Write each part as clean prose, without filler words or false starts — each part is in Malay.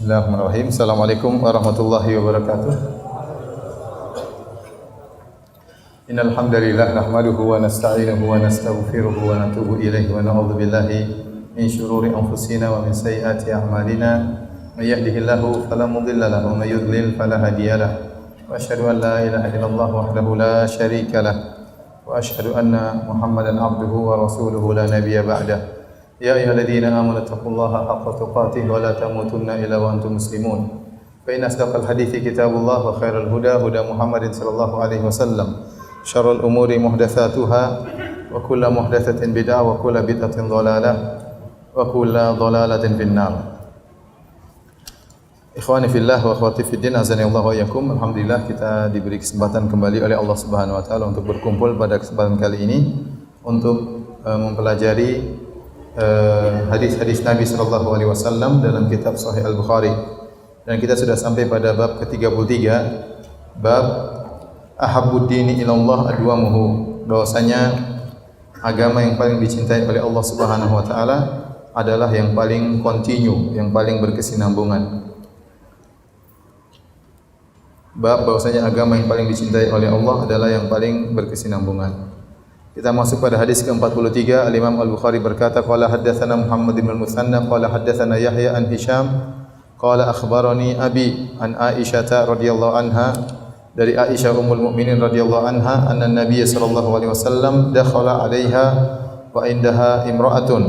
Bismillahirrahmanirrahim. Assalamualaikum warahmatullahi wabarakatuh. Innal hamdalillah nahmaduhu wa nasta'inuhu wa nastaghfiruhu wa natubu ilaihi wa na'udzu billahi min shururi anfusina wa min sayyiati a'malina. May yahdihillahu fala mudilla lahu wa may yudlil fala hadiya lahu. Wa asyhadu an la ilaha illallah wahdahu la syarika lahu wa asyhadu anna Muhammadan abduhu wa rasuluhu la nabiyya ba'dahu. Ya ayyuhalladzina amanu taqullaha haqqa tuqatih wa la tamutunna illa wa antum muslimun. Fa inna asdaqal hadithi kitabullah wa khairal huda huda Muhammadin sallallahu alaihi wasallam. Syarrul umuri muhdatsatuha wa kullu muhdatsatin bid'ah wa kullu bid'atin dhalalah wa kullu dhalalatin finnar. Ikhwani fillah wa akhwati fiddin, azanillahu wa iyyakum. Alhamdulillah kita diberi kesempatan kembali oleh Allah Subhanahu wa taala untuk berkumpul pada kesempatan kali ini untuk mempelajari hadis-hadis Nabi sallallahu alaihi wasallam dalam kitab Sahih Al-Bukhari. Dan kita sudah sampai pada bab ke-33, bab ahabbud dini ila Allah adwamuhu, bahwasanya agama yang paling dicintai oleh Allah Subhanahu wa taala adalah yang paling kontinu, yang paling berkesinambungan. Bab bahwasanya agama yang paling dicintai oleh Allah adalah yang paling berkesinambungan. Kita masuk pada hadis ke-43. Al-Imam Al-Bukhari berkata, qala haddatsana Muhammad bin Al-Mutsanna qala haddatsana Yahya an Hisham qala akhbarani abi an Aisyah radhiyallahu anha, dari Aisyah ummul mukminin radhiyallahu anha, anna Nabiy sallallahu alaihi wasallam dakhala 'alaiha wa indaha imra'atun.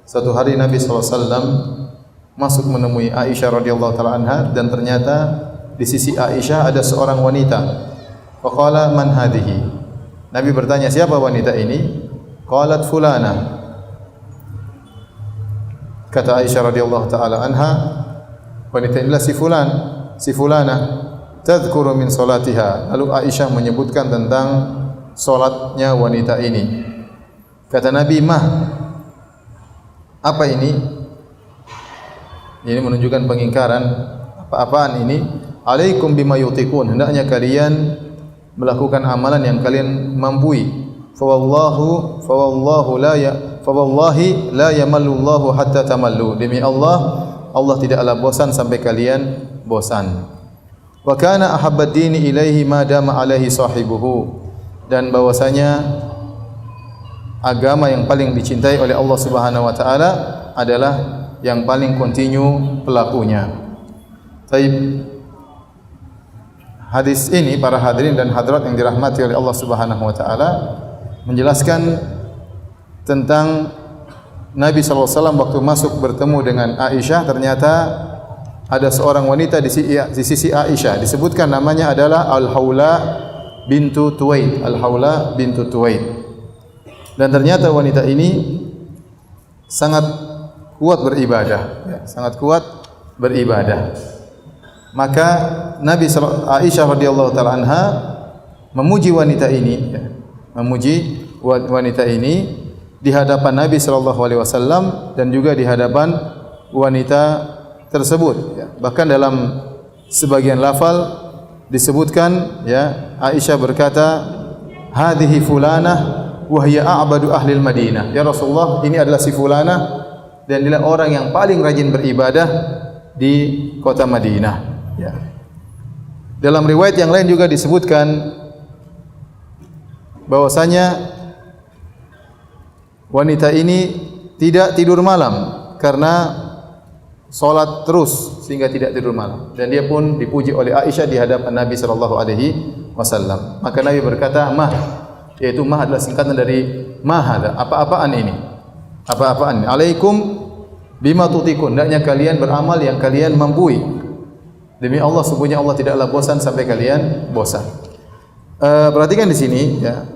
Suatu hari Nabi sallallahu alaihi wasallam masuk menemui Aisyah radhiyallahu taala anha, dan ternyata di sisi Aisyah ada seorang wanita. Fa qala man hadhihi? Nabi bertanya, siapa wanita ini? Qalat fulana. Kata Aisyah radhiyallahu taala anha, wanita inilah si fulan, si fulana. Tadhkuru min salatiha. Lalu Aisyah menyebutkan tentang salatnya wanita ini. Kata Nabi, mah, apa ini? Ini menunjukkan pengingkaran. Apa-apaan ini? Alaikum bima yutiqun. Hendaknya kalian melakukan amalan yang kalian mampu. Fawallahi la yamallu Allahu hatta tamallu. Demi Allah, Allah tidaklah bosan sampai kalian bosan. Wa kana ahabbad dini ilaihi ma dama alaihi sahibuhu. Dan bahwasanya agama yang paling dicintai oleh Allah Subhanahu wa taala adalah yang paling kontinu pelakunya. Baik. Hadis ini, para hadirin dan hadirat yang dirahmati oleh Allah Subhanahu wa taala, menjelaskan tentang Nabi sallallahu alaihi wasallam waktu masuk bertemu dengan Aisyah, ternyata ada seorang wanita di sisi Aisyah, disebutkan namanya adalah Al-Haula bintu Tuwaid. Al-Haula bintu Tuwaid. Dan ternyata wanita ini sangat kuat beribadah, ya, sangat kuat beribadah. Maka Aisyah radhiyallahu taala anha memuji wanita ini, ya, memuji wanita ini di hadapan Nabi sallallahu alaihi wasallam dan juga di hadapan wanita tersebut, ya. Bahkan dalam sebagian lafal disebutkan, ya, Aisyah berkata, hadhihi fulanah wa hiya a'badu ahli al-Madinah. Ya Rasulullah, ini adalah si fulanah dan dia orang yang paling rajin beribadah di kota Madinah. Ya. Dalam riwayat yang lain juga disebutkan bahwasanya wanita ini tidak tidur malam karena salat terus sehingga tidak tidur malam, dan dia pun dipuji oleh Aisyah di hadapan Nabi sallallahu alaihi wasallam. Maka Nabi berkata, mah, yaitu mah adalah singkatan dari mahada, apa-apaan ini? Apa-apaan? Alaikum bima tutiqun. Hendaknya kalian beramal yang kalian mampu. Demi Allah, sesungguhnya Allah tidaklah bosan sampai kalian bosan. Perhatikan di sini, ya,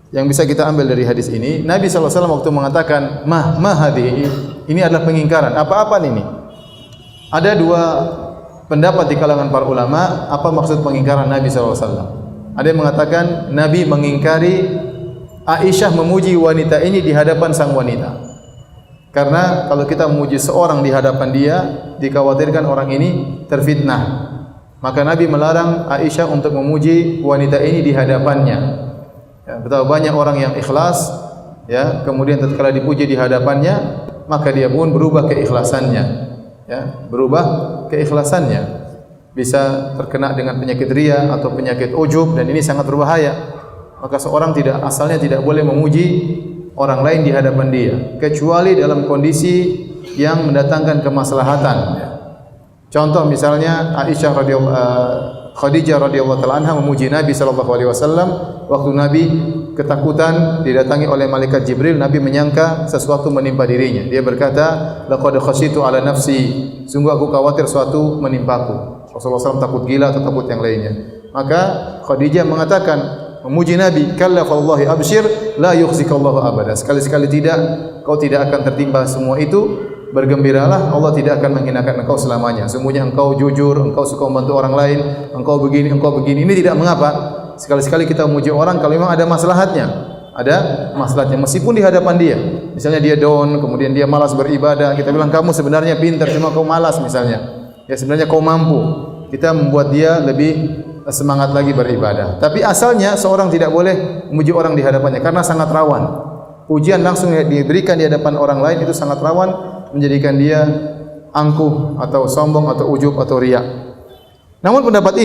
yang bisa kita ambil dari hadis ini, Nabi sallallahu alaihi wasallam waktu mengatakan ma hadhihi, ini adalah pengingkaran. Apa-apaan ini? Ada dua pendapat di kalangan para ulama apa maksud pengingkaran Nabi sallallahu alaihi wasallam. Ada yang mengatakan Nabi mengingkari Aisyah memuji wanita ini di hadapan sang wanita. Karena kalau kita memuji seorang di hadapan dia, dikhawatirkan orang ini terfitnah. Maka Nabi melarang Aisyah untuk memuji wanita ini di hadapannya. Ya, betapa banyak orang yang ikhlas, ya, kemudian tatkala dipuji di hadapannya, maka dia pun berubah keikhlasannya. ya, berubah keikhlasannya. Bisa terkena dengan penyakit riya atau penyakit ujub, dan ini sangat berbahaya. Maka seorang asalnya tidak boleh memuji orang lain di hadapan dia kecuali dalam kondisi yang mendatangkan kemaslahatan. Contoh misalnya Khadijah radhiyallahu taala anha memuji Nabi sallallahu alaihi wasallam waktu Nabi ketakutan didatangi oleh malaikat Jibril. Nabi menyangka sesuatu menimpa dirinya. Dia berkata, "Laqad khasyitu ala nafsi." Sungguh aku khawatir suatu menimpaku. Rasulullah SAW takut gila atau takut yang lainnya. Maka Khadijah mengatakan, memuji Nabi, "Kalla fallahi abshir, la yukhzikallahu abada." Sekali-sekali tidak, kau tidak akan tertimpa semua itu. Bergembiralah, Allah tidak akan menghinakan engkau selamanya. Sungguhnya engkau jujur, engkau suka membantu orang lain, engkau begini. Ini tidak mengapa. Sekali-sekali kita memuji orang kalau memang ada maslahatnya. Ada maslahatnya meskipun di hadapan dia. Misalnya dia down, kemudian dia malas beribadah, kita bilang kamu sebenarnya pintar cuma kau malas misalnya. Ya sebenarnya kau mampu. Kita membuat dia lebih semangat lagi beribadah. Tapi asalnya seorang tidak boleh memuji orang di hadapannya karena sangat rawan. Pujian langsung diberikan di hadapan orang lain itu sangat rawan menjadikan dia angkuh atau sombong atau ujub atau riya. Namun pendapat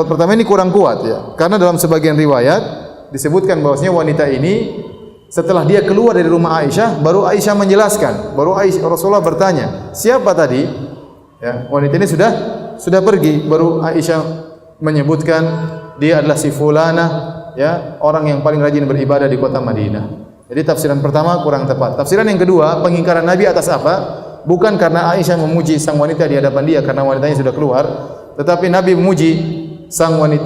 pertama ini kurang kuat ya. Karena dalam sebagian riwayat disebutkan bahwasanya wanita ini setelah dia keluar dari rumah Aisyah, baru Aisyah menjelaskan, baru Rasulullah bertanya, "Siapa tadi?" Ya, wanita ini sudah pergi, baru Aisyah menyebutkan dia adalah si fulana, ya, orang yang paling rajin beribadah di kota Madinah. Jadi tafsiran pertama kurang tepat. Tafsiran yang kedua, pengingkaran Nabi atas apa? Bukan karena Aisyah memuji sang wanita di hadapan dia karena wanitanya sudah keluar, tetapi Nabi memuji sang wanita,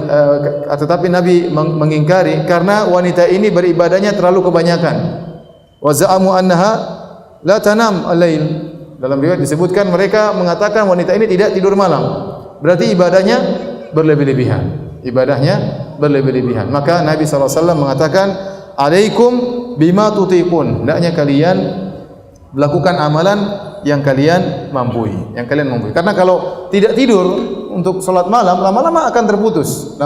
tetapi Nabi mengingkari karena wanita ini beribadahnya terlalu kebanyakan. Wa za'amu annaha la tanam al-lail. Dalam riwayat disebutkan mereka mengatakan wanita ini tidak tidur malam. Berarti ibadahnya berlebih-lebihan. Maka Nabi SAW mengatakan, "Alaikum bima tutiqun." Hendaknya kalian melakukan amalan yang kalian mampu. Karena kalau tidak tidur untuk salat malam, lama-lama akan terputus.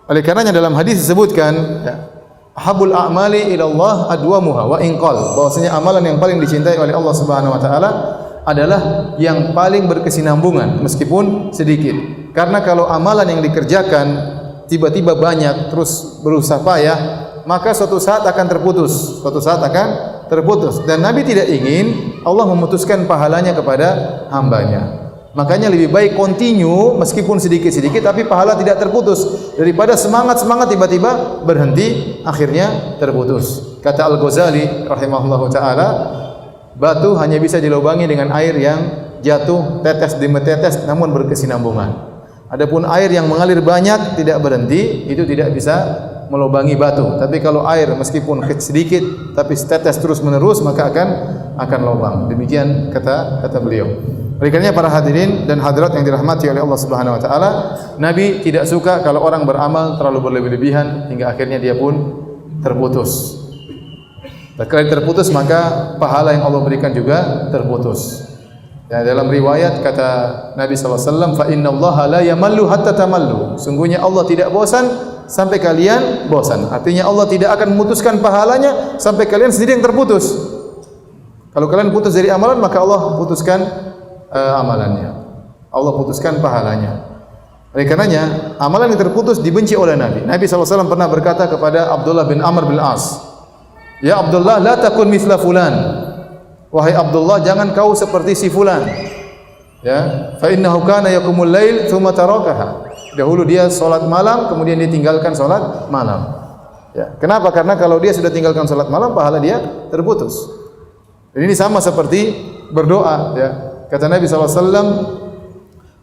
Oleh karenanya dalam hadis disebutkan, ya, habul a'mali ila Allah adwamuha wa in qal, bahwasanya amalan yang paling dicintai oleh Allah Subhanahu wa taala adalah yang paling berkesinambungan meskipun sedikit. Karena kalau amalan yang dikerjakan tiba-tiba banyak terus berusaha payah, maka suatu saat akan terputus. Dan Nabi tidak ingin Allah memutuskan pahalanya kepada hambanya. Makanya lebih baik continue meskipun sedikit-sedikit tapi pahala tidak terputus daripada semangat tiba-tiba berhenti akhirnya terputus. Kata Al-Ghazali rahimahullahu taala, batu hanya bisa dilubangi dengan air yang jatuh tetes demi tetes namun berkesinambungan. Adapun air yang mengalir banyak tidak berhenti itu tidak bisa melubangi batu. Tapi kalau air meskipun sedikit tapi tetes terus menerus maka akan lubang. Demikian kata beliau. Oleh karenanya para hadirin dan hadirat yang dirahmati oleh Allah Subhanahu wa taala, Nabi tidak suka kalau orang beramal terlalu berlebih-lebihan hingga akhirnya dia pun terputus. Kalau terputus maka pahala yang Allah berikan juga terputus. Ya, dalam riwayat kata Nabi SAW, "Fa innallaha la yamallu hatta tamallu." Sungguhnya Allah tidak bosan sampai kalian bosan. Artinya Allah tidak akan memutuskan pahalanya sampai kalian sendiri yang terputus. Kalau kalian putus dari amalan maka Allah putuskan amalannya. Allah putuskan pahalanya. Oleh karenanya amalan yang terputus dibenci oleh Nabi. Nabi SAW pernah berkata kepada Abdullah bin Amr bin As, "Ya Abdullah, la takun mithla fulan." Wahai Abdullah, jangan kau seperti si fulan. Ya, fa innahu kana yaqumul lail tsumma tarakaha. Dahulu dia salat malam, kemudian dia tinggalkan salat malam. Ya, kenapa? Karena kalau dia sudah tinggalkan salat malam, pahala dia terputus. Dan ini sama seperti berdoa, ya. Kata Nabi SAW,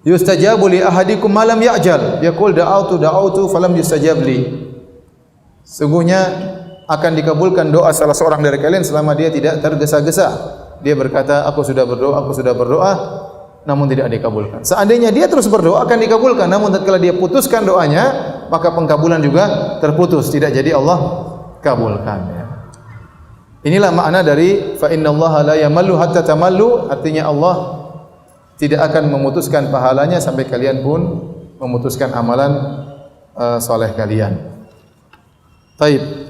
"Yustajabu li ahadikum ma lam ya'jal." Yaqul da'autu falam yustajab li. Sungguhnya akan dikabulkan doa salah seorang dari kalian selama dia tidak tergesa-gesa. Dia berkata, aku sudah berdoa, namun tidak dikabulkan. Seandainya dia terus berdoa akan dikabulkan, namun tatkala dia putuskan doanya, maka pengkabulan juga terputus, tidak jadi Allah kabulkan. Ya. Inilah makna dari fa innallaha la yamallu hatta tamallu, artinya Allah tidak akan memutuskan pahalanya sampai kalian pun memutuskan amalan soleh kalian. Taib.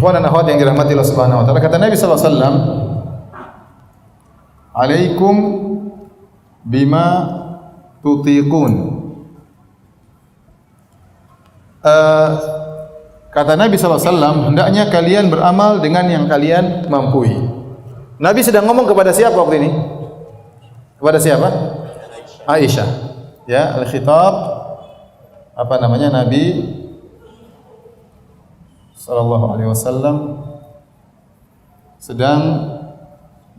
Ikhwan dan akhwat yang dirahmati Allah Subhanahu wa taala, kata Nabi sallallahu alaihi wasallam, "Alaikum bima tutiqun." Kata Nabi sallallahu alaihi wasallam, hendaknya kalian beramal dengan yang kalian mampu. Nabi sedang ngomong kepada siapa waktu ini? Kepada siapa? Aisyah. Ya, al-khitab apa namanya? Nabi sallallahu alaihi wasallam sedang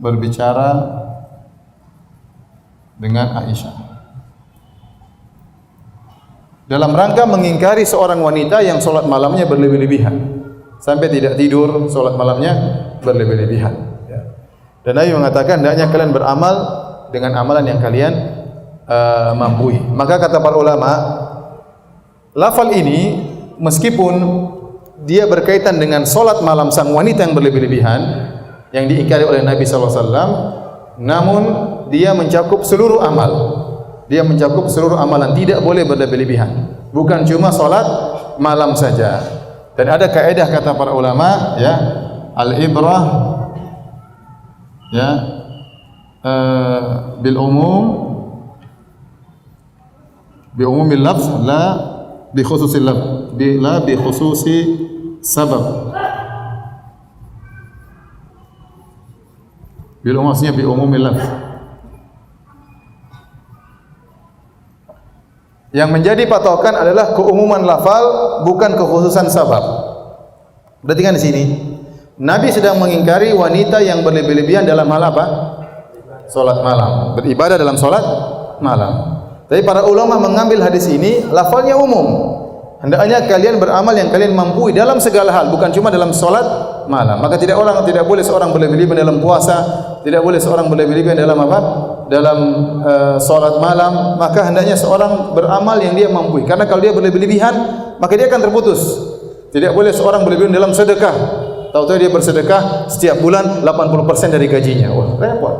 berbicara dengan Aisyah dalam rangka mengingkari seorang wanita yang solat malamnya berlebih-lebihan sampai tidak tidur, solat malamnya berlebih-lebihan. Dan Nabi mengatakan hendaknya kalian beramal dengan amalan yang kalian mampu. Maka kata para ulama, lafal ini meskipun dia berkaitan dengan solat malam sang wanita yang berlebih-lebihan yang diingkari oleh Nabi sallallahu alaihi wasallam, namun dia mencakup seluruh amal. Dia mencakup seluruh amalan, tidak boleh berlebih-lebihan. Bukan cuma solat malam saja. Dan ada kaidah kata para ulama, ya, al-ibrah, ya, bil umum, bi umumil lafz, la bi khususil lafz, la bi khususi sabab. Bil umum maksudnya bi umumil lafz. Yang menjadi patokan adalah keumuman lafal, bukan kekhususan sabab. Berarti kan di sini Nabi sedang mengingkari wanita yang berlebih-lebihan dalam hal apa? Salat malam, beribadah dalam salat malam. Tapi para ulama mengambil hadis ini, lafalnya umum. Hendaknya kalian beramal yang kalian mampu dalam segala hal, bukan cuma dalam salat malam. Maka tidak boleh seorang berlebih-lebihan dalam puasa, tidak boleh seorang berlebih-lebihan dalam apa? Dalam salat malam. Maka hendaknya seorang beramal yang dia mampu. Karena kalau dia berlebih-lebihan, maka dia akan terputus. Tidak boleh seorang berlebih-lebihan dalam sedekah. Tahu-tahu dia bersedekah setiap bulan 80% dari gajinya. Wah, repot.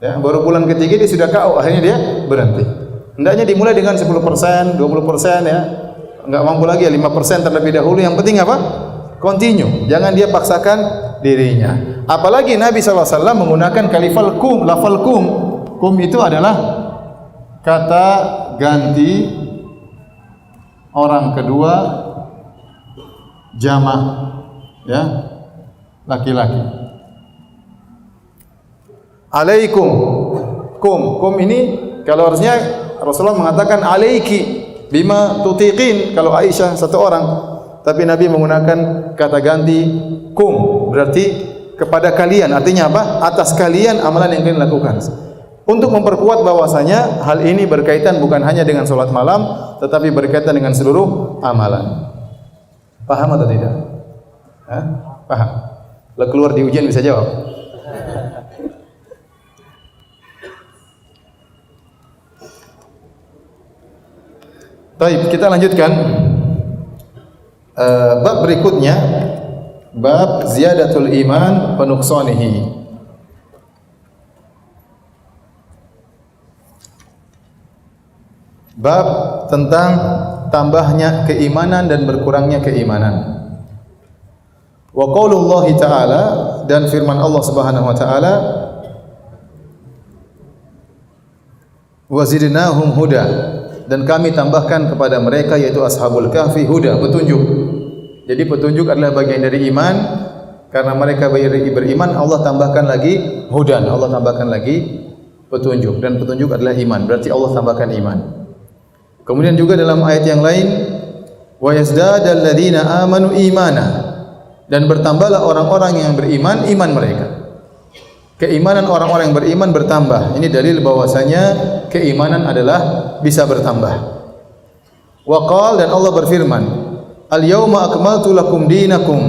Ya, baru bulan ketiga dia sudah KO, akhirnya dia berhenti. Hendaknya dimulai dengan 10%, 20% ya. Enggak mampu lagi ya 5% terlebih dahulu. Yang penting apa? Continue. Jangan dia paksakan dirinya. Apalagi Nabi SAW menggunakan lafal kum. Kum itu adalah kata ganti orang kedua jamak, ya, laki-laki. Alaikum. Kum ini kalau harusnya Rasulullah mengatakan alaiki bima tutiqin kalau Aisyah satu orang, tapi Nabi menggunakan kata ganti kum, berarti kepada kalian, artinya apa? Atas kalian amalan yang kalian lakukan. Untuk memperkuat bahwasanya hal ini berkaitan bukan hanya dengan salat malam, tetapi berkaitan dengan seluruh amalan. Paham atau tidak? Hah? Paham? Kalau keluar di ujian bisa jawab. Baik, kita lanjutkan bab berikutnya, bab ziyadatul iman wa nuqsanihi. Bab tentang tambahnya keimanan dan berkurangnya keimanan. Wa qaulullahi ta'ala, dan firman Allah Subhanahu wa taala, wa zidnahum huda, dan kami tambahkan kepada mereka yaitu ashabul kahfi huda, petunjuk. Jadi petunjuk adalah bagian dari iman. Karena mereka beriman, Allah tambahkan lagi hudan, Allah tambahkan lagi petunjuk, dan petunjuk adalah iman. Berarti Allah tambahkan iman. Kemudian juga dalam ayat yang lain, wa yazdadal ladzina amanu imana, dan bertambahlah orang-orang yang beriman iman mereka. Keimanan orang-orang yang beriman bertambah. Ini dalil bahwasanya keimanan adalah bisa bertambah. Wa qala, dan Allah berfirman, al-yauma akmaltu lakum dinakum,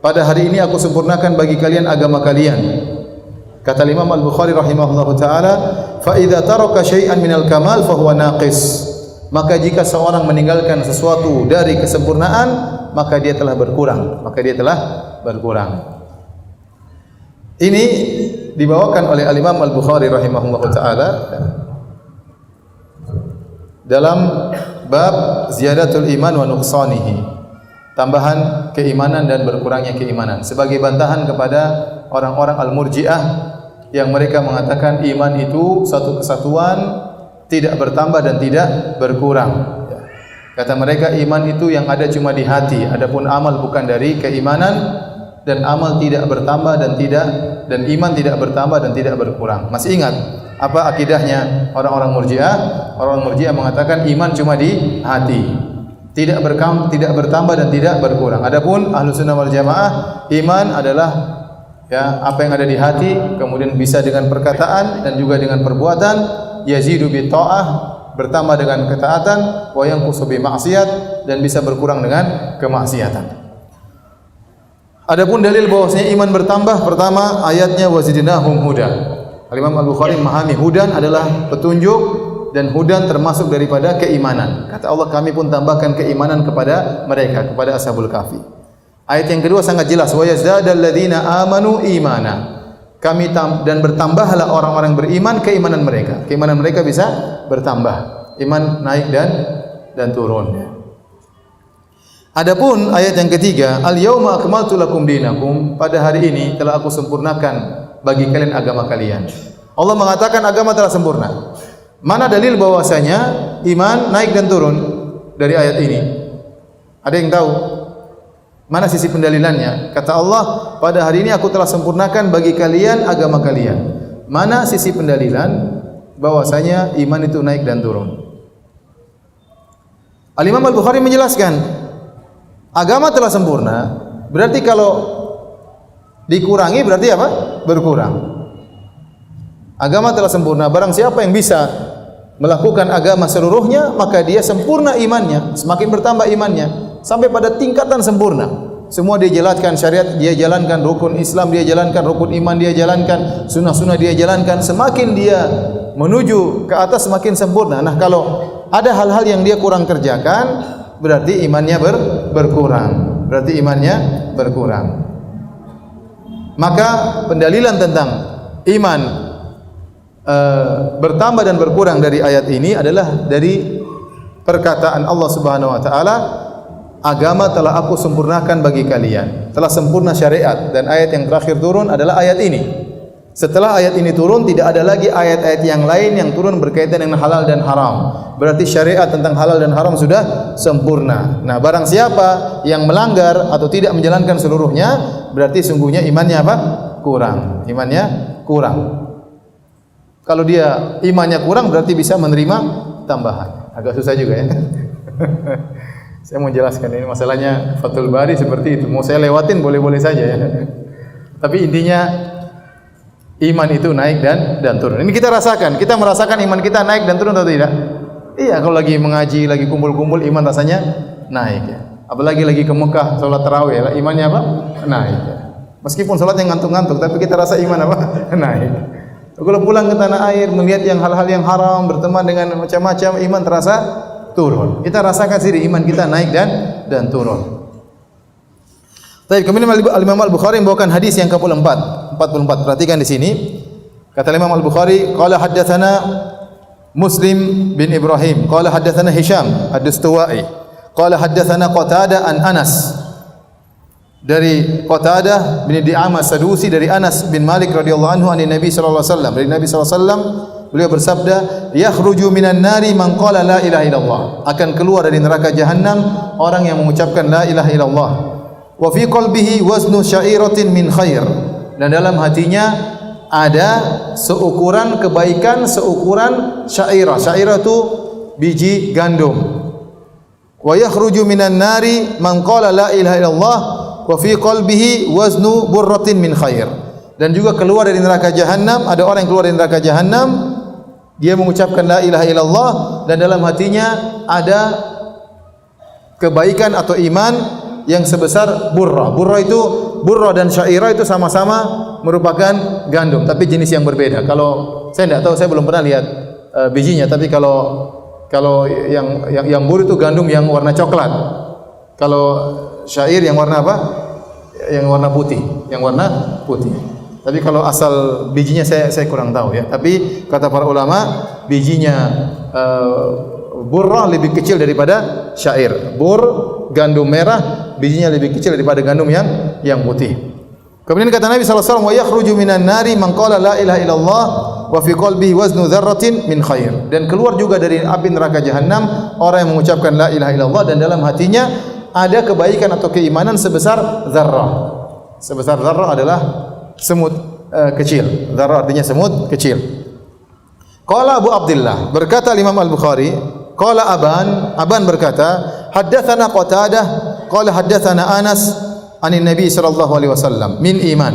pada hari ini aku sempurnakan bagi kalian agama kalian. Kata Imam Al-Bukhari rahimahullahu taala, fa idza taraka syai'an minal kamal fa huwa naqis, maka jika seorang meninggalkan sesuatu dari kesempurnaan, maka dia telah berkurang, Ini dibawakan oleh Al-Imam Al-Bukhari rahimahullahu taala dalam bab ziyadatul iman wa nuqsanihi, tambahan keimanan dan berkurangnya keimanan. Sebagai bantahan kepada orang-orang Al-Murji'ah yang mereka mengatakan iman itu satu kesatuan, tidak bertambah dan tidak berkurang. Kata mereka iman itu yang ada cuma di hati, adapun amal bukan dari keimanan, dan amal tidak bertambah dan iman tidak bertambah dan tidak berkurang. Masih ingat apa akidahnya orang-orang Murji'ah? Orang Murji'ah mengatakan iman cuma di hati, tidak bertambah dan tidak berkurang. Adapun Ahlussunnah wal Jamaah, iman adalah ya apa yang ada di hati, kemudian bisa dengan perkataan dan juga dengan perbuatan, yazidu bi ta'ah, bertambah dengan ketaatan, wa yanqusu bi maksiat, dan bisa berkurang dengan kemaksiatan. Adapun dalil bahwasanya iman bertambah, pertama ayatnya wazidnahum huda. Al-Imam Al-Bukhari memahami hudan adalah petunjuk dan hudan termasuk daripada keimanan. Kata Allah, kami pun tambahkan keimanan kepada mereka, kepada Ashabul Kahfi. Ayat yang kedua sangat jelas, wa yazdadal ladzina amanu imana. Kami dan bertambahlah orang-orang beriman keimanan mereka. Keimanan mereka bisa bertambah. Iman naik dan turun. Adapun ayat yang ketiga, al-yauma akmaltu lakum dinakum, pada hari ini telah aku sempurnakan bagi kalian agama kalian. Allah mengatakan agama telah sempurna. Mana dalil bahwasanya iman naik dan turun dari ayat ini? Ada yang tahu? Mana sisi pendalilannya? Kata Allah, pada hari ini aku telah sempurnakan bagi kalian agama kalian. Mana sisi pendalilan bahwasanya iman itu naik dan turun? Al-Imam Al-Bukhari menjelaskan, agama telah sempurna, berarti kalau dikurangi berarti apa? Berkurang. Agama telah sempurna, barang siapa yang bisa melakukan agama seluruhnya, maka dia sempurna imannya, semakin bertambah imannya sampai pada tingkatan sempurna. Semua dia jalankan, syariat dia jalankan, rukun Islam dia jalankan, rukun iman dia jalankan, sunnah-sunnah dia jalankan. Semakin dia menuju ke atas semakin sempurna. Nah, kalau ada hal-hal yang dia kurang kerjakan, berarti imannya berkurang. Berarti imannya berkurang. Maka pendalilan tentang iman bertambah dan berkurang dari ayat ini adalah dari perkataan Allah Subhanahu wa taala, agama telah aku sempurnakan bagi kalian. Telah sempurna syariat, dan ayat yang terakhir turun adalah ayat ini. Setelah ayat ini turun, tidak ada lagi ayat-ayat yang lain yang turun berkaitan dengan halal dan haram. Berarti syariat tentang halal dan haram sudah sempurna. Nah, barang siapa yang melanggar atau tidak menjalankan seluruhnya, berarti sungguhnya imannya apa? Kurang. Imannya kurang. Kalau dia imannya kurang, berarti bisa menerima tambahan. Agak susah juga ya. Saya mau jelaskan ini masalahnya Fathul Bari seperti itu. Mau saya lewatin boleh-boleh saja ya. Tapi intinya iman itu naik dan turun. Ini kita rasakan. Kita merasakan iman kita naik dan turun atau tidak? Iya, kalau lagi mengaji, lagi kumpul-kumpul, iman rasanya naik ya. Apalagi lagi ke Mekah salat tarawih, imannya apa? Naik ya. Meskipun salat yang ngantuk-ngantuk, tapi kita rasa iman apa? Naik. Kalau pulang ke tanah air melihat yang hal-hal yang haram, berteman dengan macam-macam, iman terasa turun. Kita rasakan sendiri iman kita naik dan turun. Baik, kemudian Al-Imam Al-Bukhari membawakan hadis yang ke-44. Perhatikan di sini. Kata Imam Al-Bukhari, qala haddatsana Muslim bin Ibrahim, qala haddatsana Hisham Ad-Dustuwai, qala haddatsana Qatadah an Anas. Dari Qatadah bin Di'amah Sadusi dari Anas bin Malik radhiyallahu anhu an Nabi sallallahu alaihi wasallam. Dari Nabi sallallahu alaihi wasallam beliau bersabda, yakhruju minan nari man qala la ilaha illallah. Akan keluar dari neraka jahanam orang yang mengucapkan la ilaha illallah. Wa fi qalbihi waznu sya'iratin min khair. Dan dalam hatinya ada seukuran kebaikan, seukuran syairah. Syairah itu biji gandum. Wa yakhruju minan nari man qala la ilaha illallah wa fi qalbihi waznu burratin min khair. Dan juga keluar dari neraka jahanam, ada orang yang keluar dari neraka jahanam, dia mengucapkan la ilaha illallah dan dalam hatinya ada kebaikan atau iman yang sebesar burra. Burra dan syairah itu sama-sama merupakan gandum, tapi jenis yang berbeda. Kalau saya tidak tahu, saya belum pernah lihat bijinya, tapi kalau yang bur itu gandum yang warna coklat. Kalau syair yang warna apa? Yang warna putih. Tapi kalau asal bijinya saya kurang tahu ya. Tapi kata para ulama, bijinya burrah lebih kecil daripada syair. Bur gandum merah, bijinya lebih kecil daripada gandum yang putih. Kemudian kata Nabi sallallahu alaihi wasallam, "Wa yakhruju minan nari man qala la ilaha illallah wa fi qalbihi waznu dzarratin min khair." Dan keluar juga dari api neraka jahanam orang yang mengucapkan la ilaha illallah dan dalam hatinya ada kebaikan atau keimanan sebesar zarrah. Sebesar zarrah adalah semut kecil. Zarrah artinya semut kecil. Qala Abu Abdullah, berkata Imam Al-Bukhari, qala Aban berkata, haddatsana Qatadah, qala haddatsana Anas anin Nabi sallallahu alaihi wasallam min iman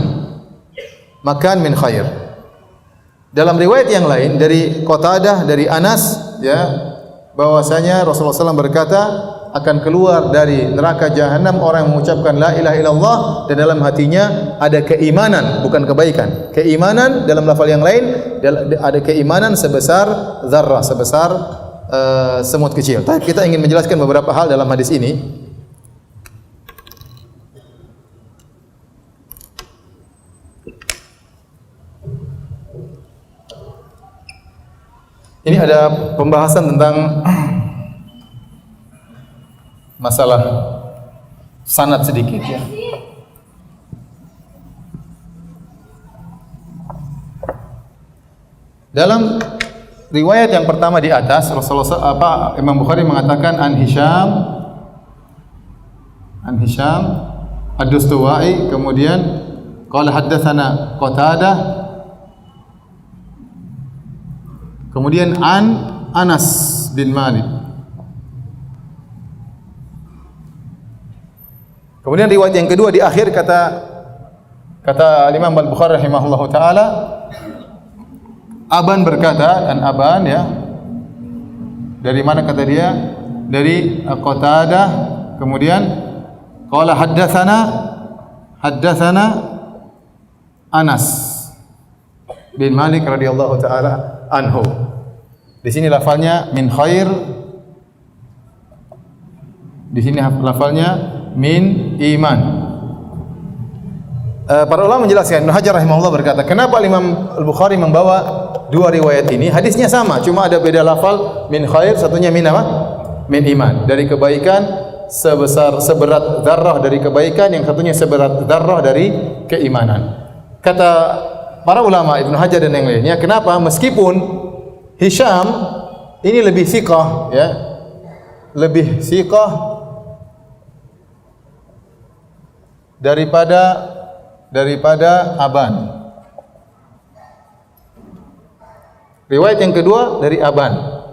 makan min khair. Dalam riwayat yang lain dari Qatadah dari Anas ya bahwasanya Rasulullah SAW berkata akan keluar dari neraka jahanam orang yang mengucapkan la ilaha illallah dan dalam hatinya ada keimanan bukan kebaikan. Keimanan dalam lafal yang lain ada keimanan sebesar zarrah, sebesar semut kecil. Tapi kita ingin menjelaskan beberapa hal dalam hadis ini. Ini ada pembahasan tentang masalah sanad sedikit ya. Dalam riwayat yang pertama di atas Rasulullah Imam Bukhari mengatakan an Hisham ad-Dustuwai, kemudian qala haddatsana Qatadah, kemudian an Anas bin Malik. Kemudian riwayat yang kedua di akhir kata Imam Al-Bukhari rahimahullahu taala, Aban berkata, dan Aban ya. Dari mana kata dia? Dari Qatadah, kemudian qala haddatsana Anas bin Malik radhiyallahu taala anhu. Di sini lafalnya min khair. Di sini lafalnya min iman. Para ulama menjelaskan, Ibnu Hajar rahimahullah berkata, kenapa Imam Al-Bukhari membawa dua riwayat ini? Hadisnya sama, cuma ada beda lafal min khair, satunya min apa? Min iman. Dari kebaikan seberat dzarrah dari kebaikan, yang satunya seberat dzarrah dari keimanan. Kata para ulama Ibnu Hajar dan yang lainnya, kenapa? Meskipun Hisham ini lebih thiqah ya. Lebih thiqah daripada Aban. Riwayat yang kedua dari Aban.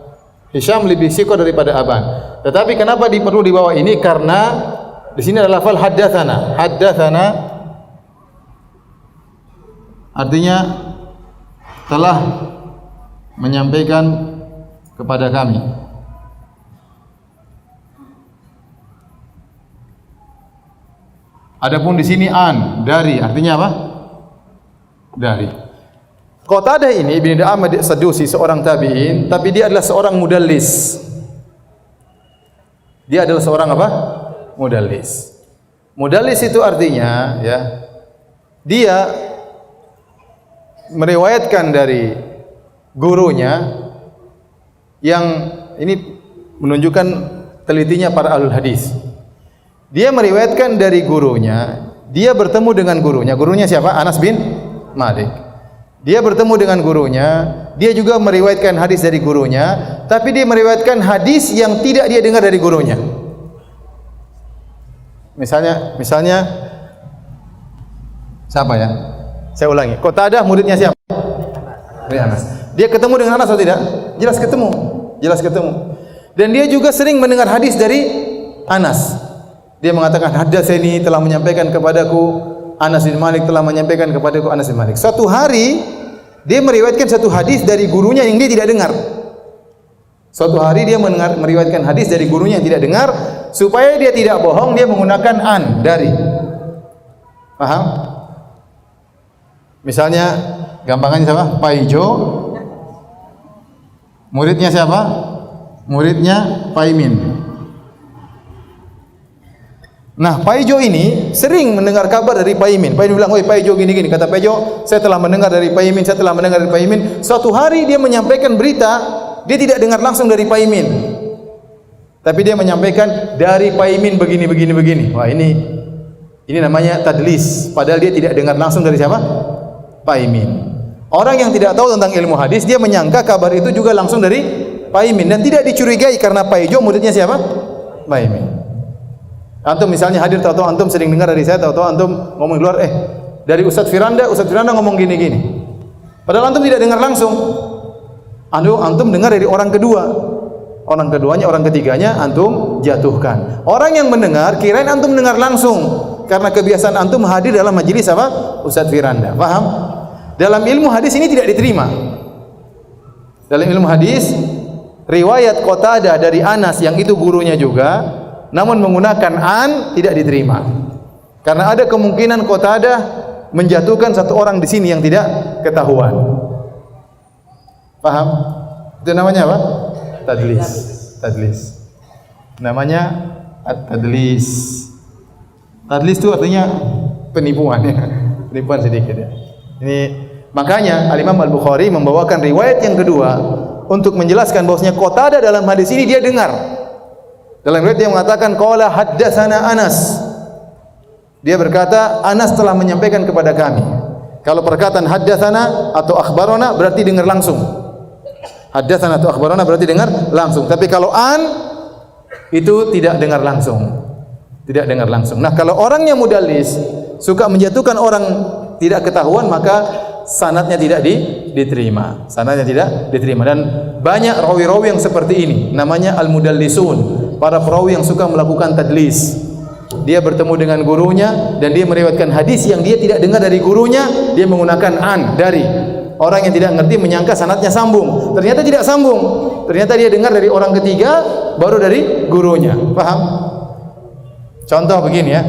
Hisham lebih thiqah daripada Aban. Tetapi kenapa perlu dibawa ini? Karena di sini ada lafal haddatsana. Haddatsana artinya telah menyampaikan kepada kami. Adapun di sini an, dari, artinya apa? Dari. Qatadah ini Ibnu Da'amah Sadusi, seorang tabi'in, tapi dia adalah seorang mudallis. Dia adalah seorang apa? Mudallis. Mudallis itu artinya ya, dia meriwayatkan dari gurunya yang ini menunjukkan telitinya para ahlul hadis. Dia meriwayatkan dari gurunya, dia bertemu dengan gurunya. Gurunya siapa? Anas bin Malik. Dia bertemu dengan gurunya, dia juga meriwayatkan hadis dari gurunya, tapi dia meriwayatkan hadis yang tidak dia dengar dari gurunya. Misalnya siapa ya? Saya ulangi. Qatadah muridnya siapa? Anas. Dia ketemu dengan Anas atau tidak? Jelas ketemu. Dan dia juga sering mendengar hadis dari Anas. Dia mengatakan haddatsani, telah menyampaikan kepadaku Anas bin Malik, telah menyampaikan kepadaku Anas bin Malik. Suatu hari dia meriwayatkan satu hadis dari gurunya yang dia tidak dengar. Suatu hari dia meriwayatkan hadis dari gurunya yang tidak dengar, supaya dia tidak bohong, dia menggunakan an, dari. Paham? Misalnya gampangannya siapa? Paijo. Muridnya siapa? Muridnya Paimin. Nah, Paijo ini sering mendengar kabar dari Paimin. Paimin bilang, "Oi Paijo gini-gini." Kata Paijo, "Saya telah mendengar dari Paimin, saya telah mendengar dari Paimin." Suatu hari dia menyampaikan berita, dia tidak dengar langsung dari Paimin. Tapi dia menyampaikan dari Pak Imin begini. Wah, ini namanya tadlis. Padahal dia tidak dengar langsung dari siapa? Pak Imin. Orang yang tidak tahu tentang ilmu hadis, dia menyangka kabar itu juga langsung dari Pak Imin dan tidak dicurigai karena Pak Ijo muridnya siapa? Pak Imin. Antum misalnya hadir, tahu-tahu antum sering dengar dari saya, tahu-tahu antum ngomong di luar, dari Ustaz Firanda ngomong gini. Padahal antum tidak dengar langsung. Antum dengar dari orang kedua. Orang keduanya, orang ketiganya antum jatuhkan. Orang yang mendengar kirain antum dengar langsung karena kebiasaan antum hadir dalam majelis apa? Ustaz Firanda. Paham? Dalam ilmu hadis ini tidak diterima. Dalam ilmu hadis, riwayat Qatadah dari Anas yang itu gurunya juga, namun menggunakan an tidak diterima. Karena ada kemungkinan Qatadah menjatuhkan satu orang di sini yang tidak ketahuan. Paham? Itu namanya apa? Tadlis. Namanya at-tadlis. Tadlis itu artinya penipuan ya. Penipuan sedikit ya. Ini makanya Al-Imam Al-Bukhari membawakan riwayat yang kedua untuk menjelaskan bahwasanya Qatadah dalam hadis ini dia dengar. Dalam riwayat dia mengatakan qala haddatsana Anas. Dia berkata Anas telah menyampaikan kepada kami. Kalau perkataan haddatsana atau akhbarana berarti dengar langsung. Haddatsana atau akhbarana berarti dengar langsung. Tapi kalau an itu tidak dengar langsung. Tidak dengar langsung. Nah, kalau orang yang mudallis suka menjatuhkan orang tidak ketahuan, maka sanadnya tidak diterima. Sanadnya tidak diterima. Dan banyak rawi-rawi yang seperti ini, namanya al-mudallisun, para perawi yang suka melakukan tadlis. Dia bertemu dengan gurunya dan dia meriwayatkan hadis yang dia tidak dengar dari gurunya, dia menggunakan an dari. Orang yang tidak ngerti menyangka sanadnya sambung. Ternyata tidak sambung. Ternyata dia dengar dari orang ketiga baru dari gurunya. Paham? Contoh begini ya.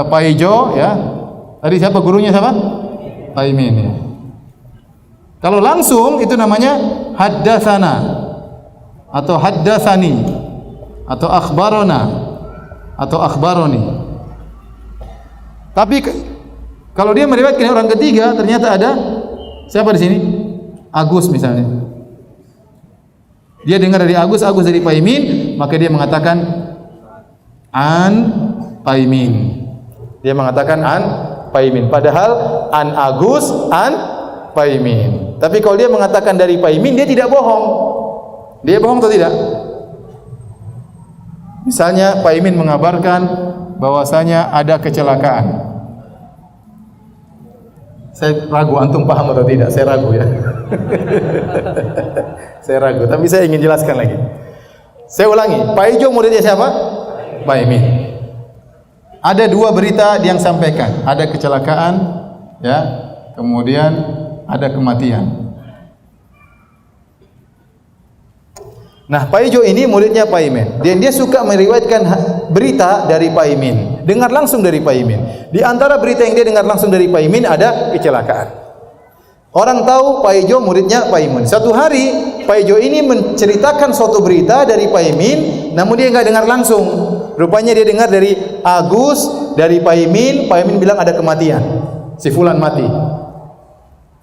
Pak Ijo ya. Tadi siapa gurunya siapa? Pak Imin ya. Kalau langsung itu namanya haddatsana atau haddatsani atau akhbarona atau akhbaroni. Tapi kalau dia meriwayatkan orang ketiga ternyata ada siapa di sini? Agus misalnya. Dia dengar dari Agus dari Pak Imin, maka dia mengatakan an Pak Imin. Dia mengatakan an Pak Imin. Padahal an Agus, an Pak Imin. Tapi kalau dia mengatakan dari Pak Imin, dia tidak bohong. Dia bohong atau tidak? Misalnya Pak Imin mengabarkan bahwasanya ada kecelakaan. Saya ragu antum paham atau tidak. Saya ragu ya. Saya ragu. Tapi saya ingin jelaskan lagi. Saya ulangi. Pak Ijo muridnya siapa? Pak Imin. Ada dua berita yang sampaikan, ada kecelakaan, ya, kemudian ada kematian. Nah, Pak Ijo ini muridnya Pak Imin, dan dia suka meriwayatkan berita dari Pak Imin, dengar langsung dari Pak Imin. Di antara berita yang dia dengar langsung dari Pak Imin ada kecelakaan. Orang tahu Pak Ijo muridnya Pak Imin. Satu hari Pak Ijo ini menceritakan suatu berita dari Pak Imin, namun dia enggak dengar langsung. Rupanya dia dengar dari Agus, dari Pak Imin bilang ada kematian. Si fulan mati.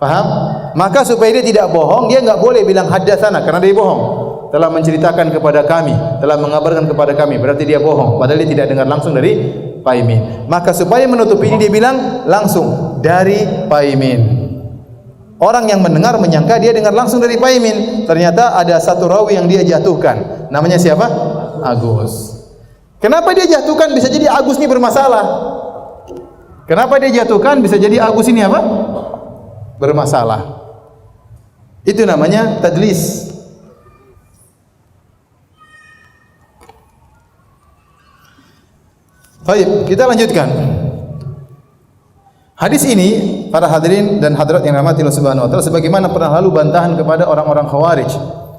Paham? Maka supaya dia tidak bohong, dia enggak boleh bilang haddatsana karena dia bohong. Telah menceritakan kepada kami, telah mengabarkan kepada kami, berarti dia bohong. Padahal dia tidak dengar langsung dari Pak Imin. Maka supaya menutupi ini dia bilang langsung dari Pak Imin. Orang yang mendengar menyangka dia dengar langsung dari Pak Imin. Ternyata ada satu rawi yang dia jatuhkan. Namanya siapa? Agus. Kenapa dia jatuhkan? Bisa jadi Agus ini bermasalah. Kenapa dia jatuhkan? Bisa jadi Agus ini apa? Bermasalah. Itu namanya tadlis. Baik, kita lanjutkan. Hadis ini, para hadirin dan hadirat yang dirahmati Allah Subhanahu wa taala, sebagaimana pernah lalu bantahan kepada orang-orang Khawarij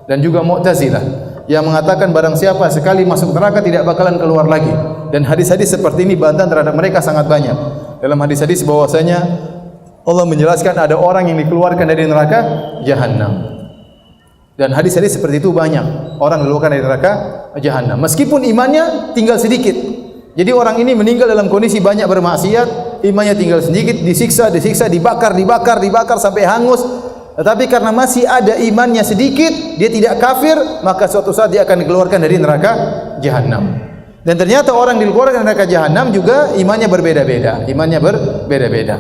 dan juga Mu'tazilah yang mengatakan barang siapa sekali masuk neraka tidak bakalan keluar lagi. Dan hadis-hadis seperti ini bantahan terhadap mereka sangat banyak. Dalam hadis-hadis bahwasanya Allah menjelaskan ada orang yang dikeluarkan dari neraka Jahannam. Dan hadis-hadis seperti itu banyak. Orang dikeluarkan dari neraka Jahannam meskipun imannya tinggal sedikit. Jadi orang ini meninggal dalam kondisi banyak bermaksiat, imannya tinggal sedikit, disiksa, dibakar sampai hangus. Tetapi karena masih ada imannya sedikit, dia tidak kafir, maka suatu saat dia akan dikeluarkan dari neraka jahanam. Dan ternyata orang dikeluarkan dari neraka jahanam juga imannya berbeda-beda. Imannya berbeda-beda.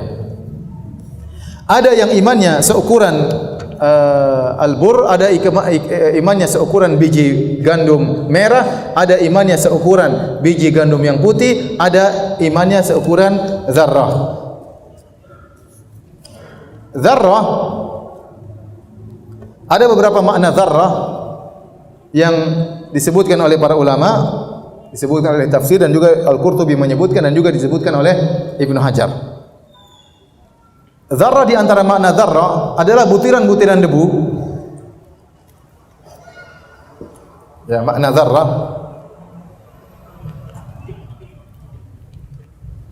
Ada yang imannya seukuran al-bur, ada imannya seukuran biji gandum merah, ada imannya seukuran biji gandum yang putih, ada imannya seukuran zarrah. Zarrah, ada beberapa makna zarrah yang disebutkan oleh para ulama, disebutkan oleh tafsir dan juga Al-Qurtubi menyebutkan dan juga disebutkan oleh Ibnu Hajar. Zarrah di antara makna zarrah adalah butiran-butiran debu. Ya, makna zarrah.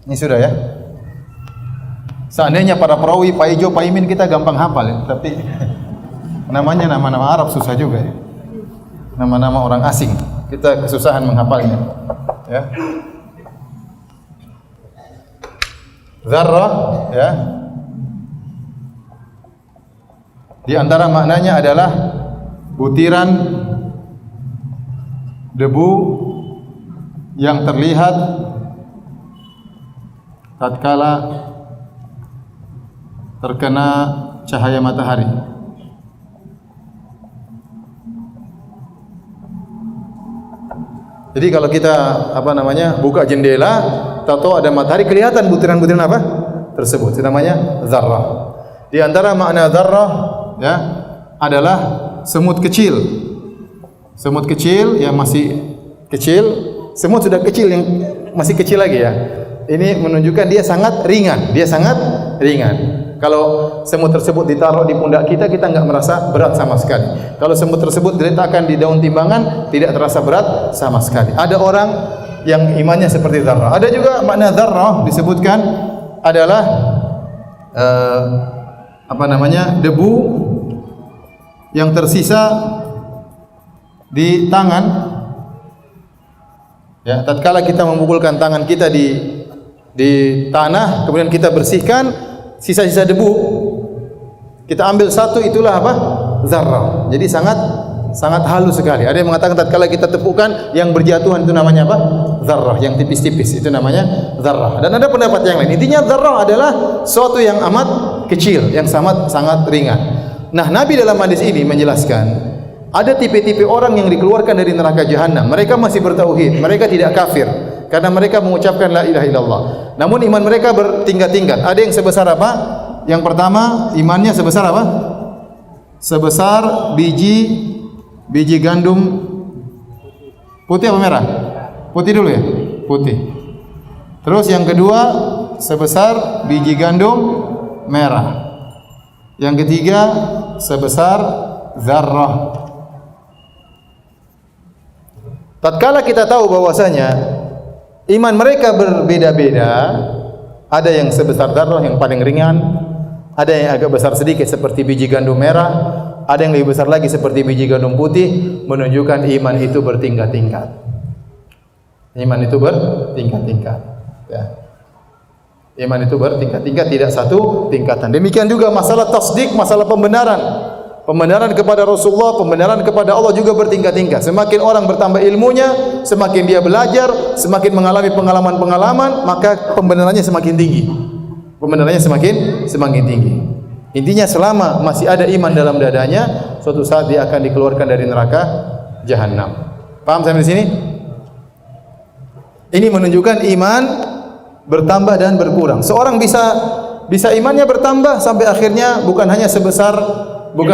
Ini sudah ya. Seandainya para perawi Pak Ijo, Pak Imin kita gampang hafal ya, tapi namanya nama-nama Arab susah juga ya. Nama-nama orang asing, kita kesusahan menghafalnya. Ya. Zarrah, ya. Di antara maknanya adalah butiran debu yang terlihat tatkala terkena cahaya matahari. Jadi kalau kita buka jendela, tahu ada matahari, kelihatan butiran-butiran apa tersebut. Itu namanya zarrah. Di antara makna zarrah ya adalah semut kecil. Semut kecil yang masih kecil, semut sudah kecil yang masih kecil lagi ya. Ini menunjukkan dia sangat ringan, dia sangat ringan. Kalau semut tersebut ditaruh di pundak kita, kita enggak merasa berat sama sekali. Kalau semut tersebut diletakkan di daun timbangan, tidak terasa berat sama sekali. Ada orang yang imannya seperti zarrah. Ada juga makna zarrah disebutkan adalah debu yang tersisa di tangan. Ya, tatkala kita memukulkan tangan kita di tanah, kemudian kita bersihkan sisa-sisa debu, kita ambil satu, itulah apa? Zarrah. Jadi sangat halus sekali. Ada yang mengatakan tatkala kita tepukkan yang berjatuhan itu namanya apa? Zarrah, yang tipis-tipis itu namanya zarrah. Dan ada pendapat yang lain. Intinya zarrah adalah suatu yang amat kecil, yang sangat ringan. Nah, Nabi dalam hadis ini menjelaskan ada tipe-tipe orang yang dikeluarkan dari neraka jahanam. Mereka masih bertauhid, mereka tidak kafir karena mereka mengucapkan la ilaha illallah. Namun iman mereka bertingkat-tingkat. Ada yang sebesar apa? Yang pertama, imannya sebesar apa? Sebesar biji gandum putih apa merah? Putih dulu ya? Putih. Terus yang kedua, sebesar biji gandum merah. Yang ketiga, sebesar zarrah. Tatkala kita tahu bahwasanya iman mereka berbeda-beda, ada yang sebesar zarrah yang paling ringan, ada yang agak besar sedikit seperti biji gandum merah, ada yang lebih besar lagi seperti biji gandum putih, menunjukkan iman itu bertingkat-tingkat. Iman itu bertingkat-tingkat. Ya. Iman itu bertingkat-tingkat, tidak satu tingkatan. Demikian juga masalah tasdik, masalah pembenaran. Pembenaran kepada Rasulullah, pembenaran kepada Allah juga bertingkat-tingkat. Semakin orang bertambah ilmunya, semakin dia belajar, semakin mengalami pengalaman-pengalaman, maka pembenarannya semakin tinggi. Pembenarannya semakin tinggi. Intinya selama masih ada iman dalam dadanya, suatu saat dia akan dikeluarkan dari neraka jahanam. Paham sampai di sini? Ini menunjukkan iman bertambah dan berkurang. Seorang bisa imannya bertambah sampai akhirnya bukan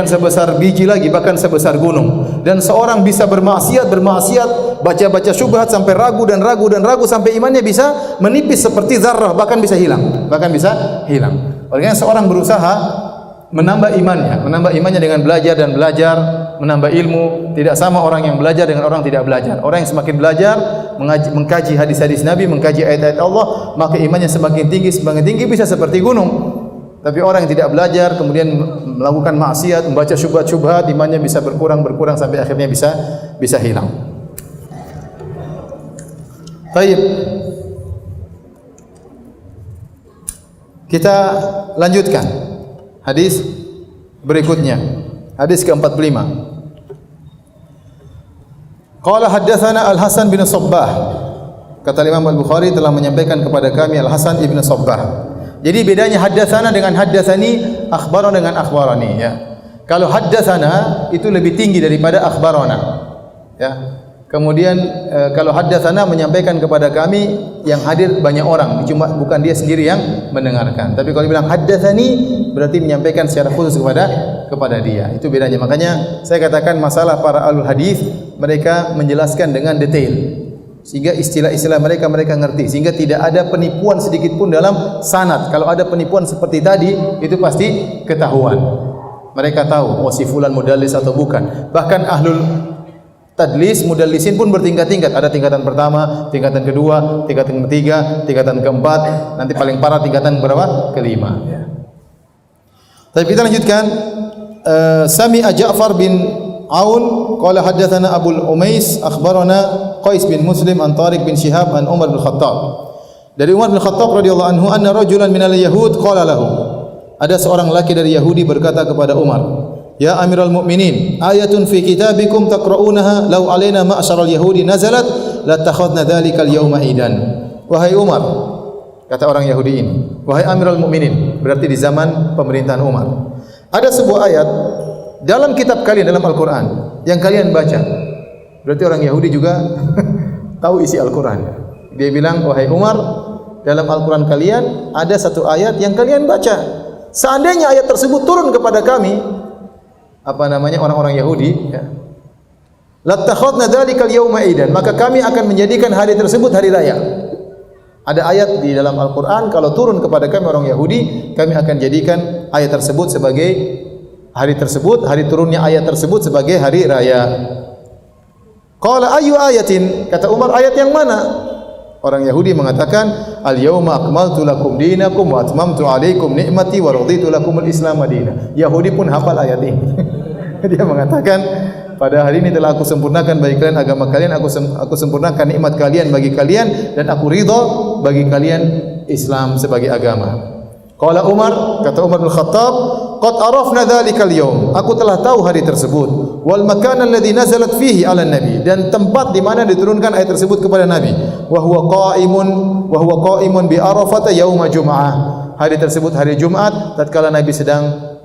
sebesar biji lagi, bahkan sebesar gunung. Dan seorang bisa bermaksiat, baca syubhat sampai ragu sampai imannya bisa menipis seperti zarrah, bahkan bisa hilang. Olehnya seorang berusaha menambah imannya dengan belajar, menambah ilmu. Tidak sama orang yang belajar dengan orang tidak belajar. Orang yang semakin belajar, mengkaji hadis-hadis Nabi, mengkaji ayat-ayat Allah, maka imannya semakin tinggi bisa seperti gunung. Tapi orang yang tidak belajar kemudian melakukan maksiat, membaca syubhat, imannya bisa berkurang sampai akhirnya bisa hilang. Baik. Kita lanjutkan hadis berikutnya. Hadis ke-45. Qala haddatsana Al-Hasan bin Sabbah. Kata Imam Al-Bukhari telah menyampaikan kepada kami Al-Hasan bin Sabbah. Jadi bedanya haddatsana dengan haddatsani, akhbarana dengan akhbarani ya. Kalau haddatsana itu lebih tinggi daripada akhbarana. Ya. Kemudian kalau haddatsana menyampaikan kepada kami yang hadir banyak orang, cuma bukan dia sendiri yang mendengarkan. Tapi kalau bilang haddatsani berarti menyampaikan secara khusus kepada dia. Itu bedanya. Makanya saya katakan masalah para ahlul hadis, mereka menjelaskan dengan detail. Sehingga istilah-istilah mereka ngerti, sehingga tidak ada penipuan sedikit pun dalam sanad. Kalau ada penipuan seperti tadi, itu pasti ketahuan. Mereka tahu oh si fulan mudallis atau bukan. Bahkan ahlul tadlis, mudallisin pun bertingkat-tingkat. Ada tingkatan pertama, tingkatan kedua, tingkatan ketiga, tingkatan keempat, nanti paling parah tingkatan berapa? Kelima. Ya. Tapi kita lanjutkan. Sami'a Ja'far bin Aun qala haddatsana Abu Umais akhbarana Qais bin Muslim an Tariq bin Shihab an Umar bin Khattab. Dari Umar bin Khattab radhiyallahu anhu anna rajulan minal yahud qala lahu. Ada seorang laki dari Yahudi berkata kepada Umar, "Ya Amirul Mukminin, ayatun fi kitabikum taqra'unaha law alaina ma'syaral yahudi nazalat latakhadna dzalikal yawma idan." Wahai Umar, kata orang Yahudi ini, wahai Amirul Mukminin, berarti di zaman pemerintahan Umar. Ada sebuah ayat dalam kitab kalian, dalam Al-Quran yang kalian baca. Berarti orang Yahudi juga tahu isi Al-Quran. Dia bilang, wahai Umar, dalam Al-Quran kalian ada satu ayat yang kalian baca. Seandainya ayat tersebut turun kepada kami, orang-orang Yahudi, ya, latakhadna dzalikal yauma idan, maka kami akan menjadikan hari tersebut hari raya. Ada ayat di dalam Al-Quran, kalau turun kepada kami orang Yahudi, kami akan jadikan ayat tersebut sebagai hari turunnya ayat tersebut sebagai hari raya. Qala ayyu ayatin? Kata Umar, ayat yang mana? Orang Yahudi mengatakan, al-yauma akmaltu lakum dinakum wa atmamtu alaikum ni'mati wa raditu lakumul Islam madina. Yahudi pun hafal ayat ini. Dia mengatakan, pada hari ini telah aku sempurnakan bagi kalian agama kalian, aku sempurnakan nikmat kalian bagi kalian, dan aku ridha bagi kalian Islam sebagai agama. Qala Umar, kata Umar bin Khattab, qad arafna dzalikal yaum. Aku telah tahu hari tersebut. Wal makan alladhi nazalat fihi 'ala nabi, dan tempat di mana diturunkan ayat tersebut kepada Nabi. Wa huwa qa'imun bi Arafah yauma Jum'ah. Hari tersebut hari Jumat tatkala Nabi sedang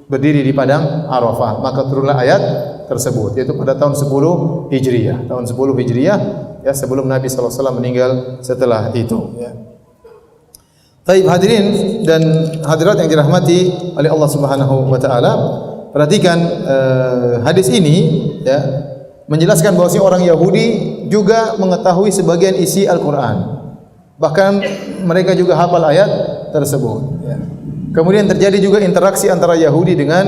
berdiri di padang Arafah. Maka turunlah ayat tersebut, yaitu pada tahun 10 Hijriah. Tahun 10 Hijriah, ya, sebelum Nabi sallallahu alaihi wasallam meninggal setelah itu, ya. Baik hadirin dan hadirat yang dirahmati oleh Allah Subhanahu wa taala, perhatikan hadis ini, ya, menjelaskan bahwa orang Yahudi juga mengetahui sebagian isi Al-Qur'an. Bahkan mereka juga hafal ayat tersebut, ya. Kemudian terjadi juga interaksi antara Yahudi dengan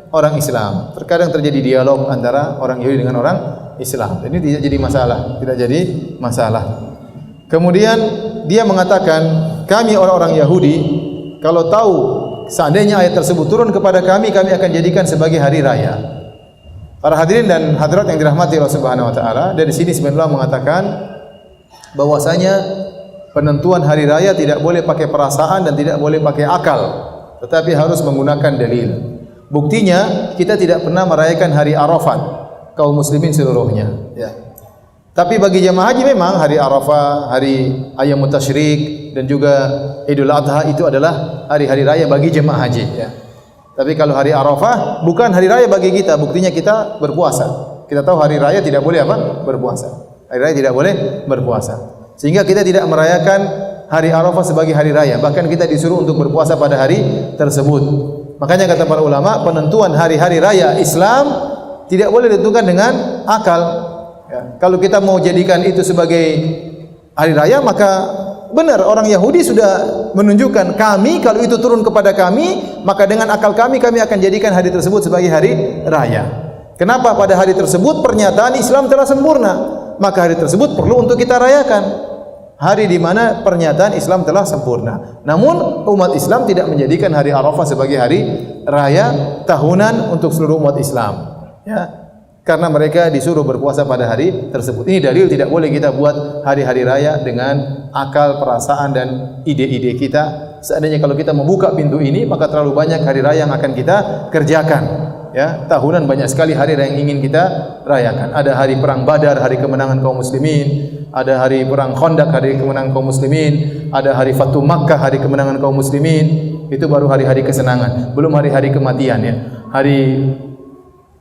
orang Islam. Terkadang terjadi dialog antara orang Yahudi dengan orang Islam. Ini tidak jadi masalah. Kemudian dia mengatakan, kami orang-orang Yahudi kalau tahu seandainya ayat tersebut turun kepada kami akan jadikan sebagai hari raya. Para hadirin dan hadirat yang dirahmati Allah Subhanahu wa taala, dari sini sebenarnya mengatakan bahwasanya penentuan hari raya tidak boleh pakai perasaan dan tidak boleh pakai akal, tetapi harus menggunakan dalil. Buktinya kita tidak pernah merayakan hari Arafat kaum muslimin seluruhnya, ya. Tapi bagi jemaah haji memang hari Arafah, hari Ayyamut Tasyrik dan juga Idul Adha itu adalah hari-hari raya bagi jemaah haji, ya. Tapi kalau hari Arafah bukan hari raya bagi kita, buktinya kita berpuasa. Kita tahu hari raya tidak boleh berpuasa. Hari raya tidak boleh berpuasa. Sehingga kita tidak merayakan hari Arafah sebagai hari raya, bahkan kita disuruh untuk berpuasa pada hari tersebut. Makanya kata para ulama, penentuan hari-hari raya Islam tidak boleh ditentukan dengan akal. Ya, kalau kita mau jadikan itu sebagai hari raya, maka benar orang Yahudi sudah menunjukkan kami kalau itu turun kepada kami, maka dengan akal kami akan jadikan hari tersebut sebagai hari raya. Kenapa? Pada hari tersebut pernyataan Islam telah sempurna, maka hari tersebut perlu untuk kita rayakan. Hari di mana pernyataan Islam telah sempurna. Namun umat Islam tidak menjadikan hari Arafah sebagai hari raya tahunan untuk seluruh umat Islam. Ya. karena mereka disuruh berpuasa pada hari tersebut. Ini dalil tidak boleh kita buat hari-hari raya dengan akal, perasaan dan ide-ide kita. Seandainya kalau kita membuka pintu ini, maka terlalu banyak hari raya yang akan kita kerjakan. Ya, tahunan banyak sekali hari raya yang ingin kita rayakan. Ada hari perang Badar, hari kemenangan kaum muslimin. Ada hari perang Khandaq, hari kemenangan kaum muslimin. Ada hari Fatu Makkah, hari kemenangan kaum muslimin. Itu baru hari-hari kesenangan. Belum hari-hari kematian ya. Hari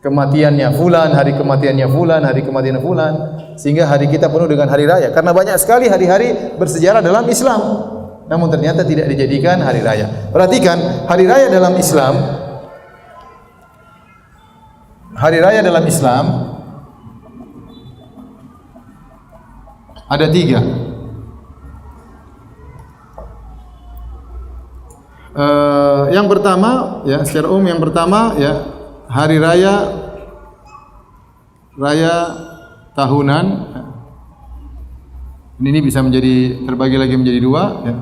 kematiannya fulan, hari kematiannya fulan, hari kematian fulan, sehingga hari kita penuh dengan hari raya. Karena banyak sekali hari-hari bersejarah dalam Islam, namun ternyata tidak dijadikan hari raya. Perhatikan, hari raya dalam Islam, hari raya dalam Islam ada 3. Yang pertama, ya secara umum yang pertama ya hari raya tahunan. Ini bisa terbagi lagi menjadi 2 ya.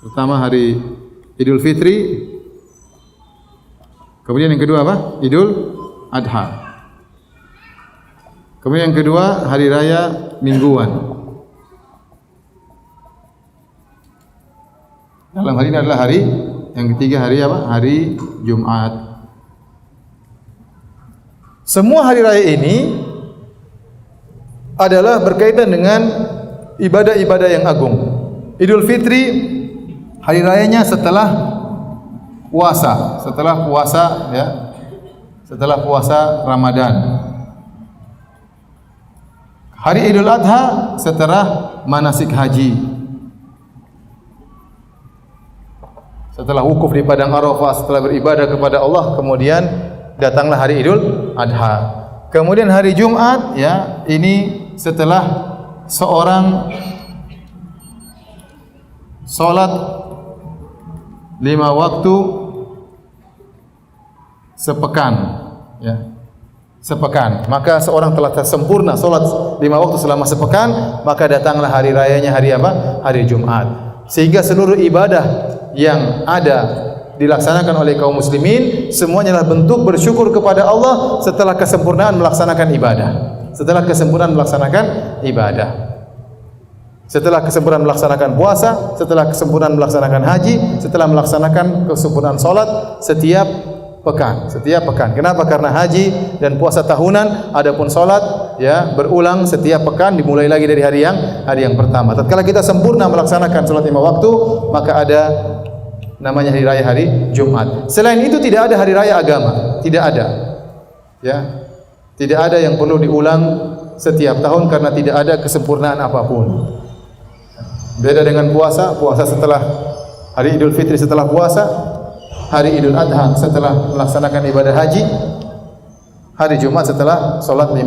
Pertama hari Idul Fitri. Kemudian yang kedua apa? Idul Adha. Kemudian yang kedua hari raya mingguan. Dalam hari ini adalah hari yang ketiga, hari apa? Hari Jumat. Semua hari raya ini adalah berkaitan dengan ibadah-ibadah yang agung. Idul Fitri hari rayanya setelah puasa, ya. Setelah puasa Ramadan. Hari Idul Adha setelah manasik haji. Setelah wukuf di padang Arafah, setelah beribadah kepada Allah, kemudian datanglah hari Idul Adha. Kemudian hari Jumat, ya, ini setelah seorang salat 5 waktu sepekan, ya. Sepekan. Maka seorang telah sempurna salat 5 waktu selama sepekan, maka datanglah hari rayanya hari apa? Hari Jumat. Sehingga seluruh ibadah yang ada dilaksanakan oleh kaum muslimin semuanya adalah bentuk bersyukur kepada Allah setelah kesempurnaan melaksanakan ibadah. Setelah kesempurnaan melaksanakan ibadah. Setelah kesempurnaan melaksanakan puasa, setelah kesempurnaan melaksanakan haji, setelah melaksanakan kesempurnaan salat setiap pekan. Kenapa? Karena haji dan puasa tahunan, adapun salat ya berulang setiap pekan, dimulai lagi dari hari yang pertama. Tatkala kita sempurna melaksanakan salat 5 waktu, maka ada namanya hari raya hari Jumat. Selain itu tidak ada hari raya agama, tidak ada. Ya. Tidak ada yang perlu diulang setiap tahun karena tidak ada kesempurnaan apapun. Beda dengan puasa setelah hari Idul Fitri setelah puasa, hari Idul Adha setelah melaksanakan ibadah haji, hari Jumat setelah salat 5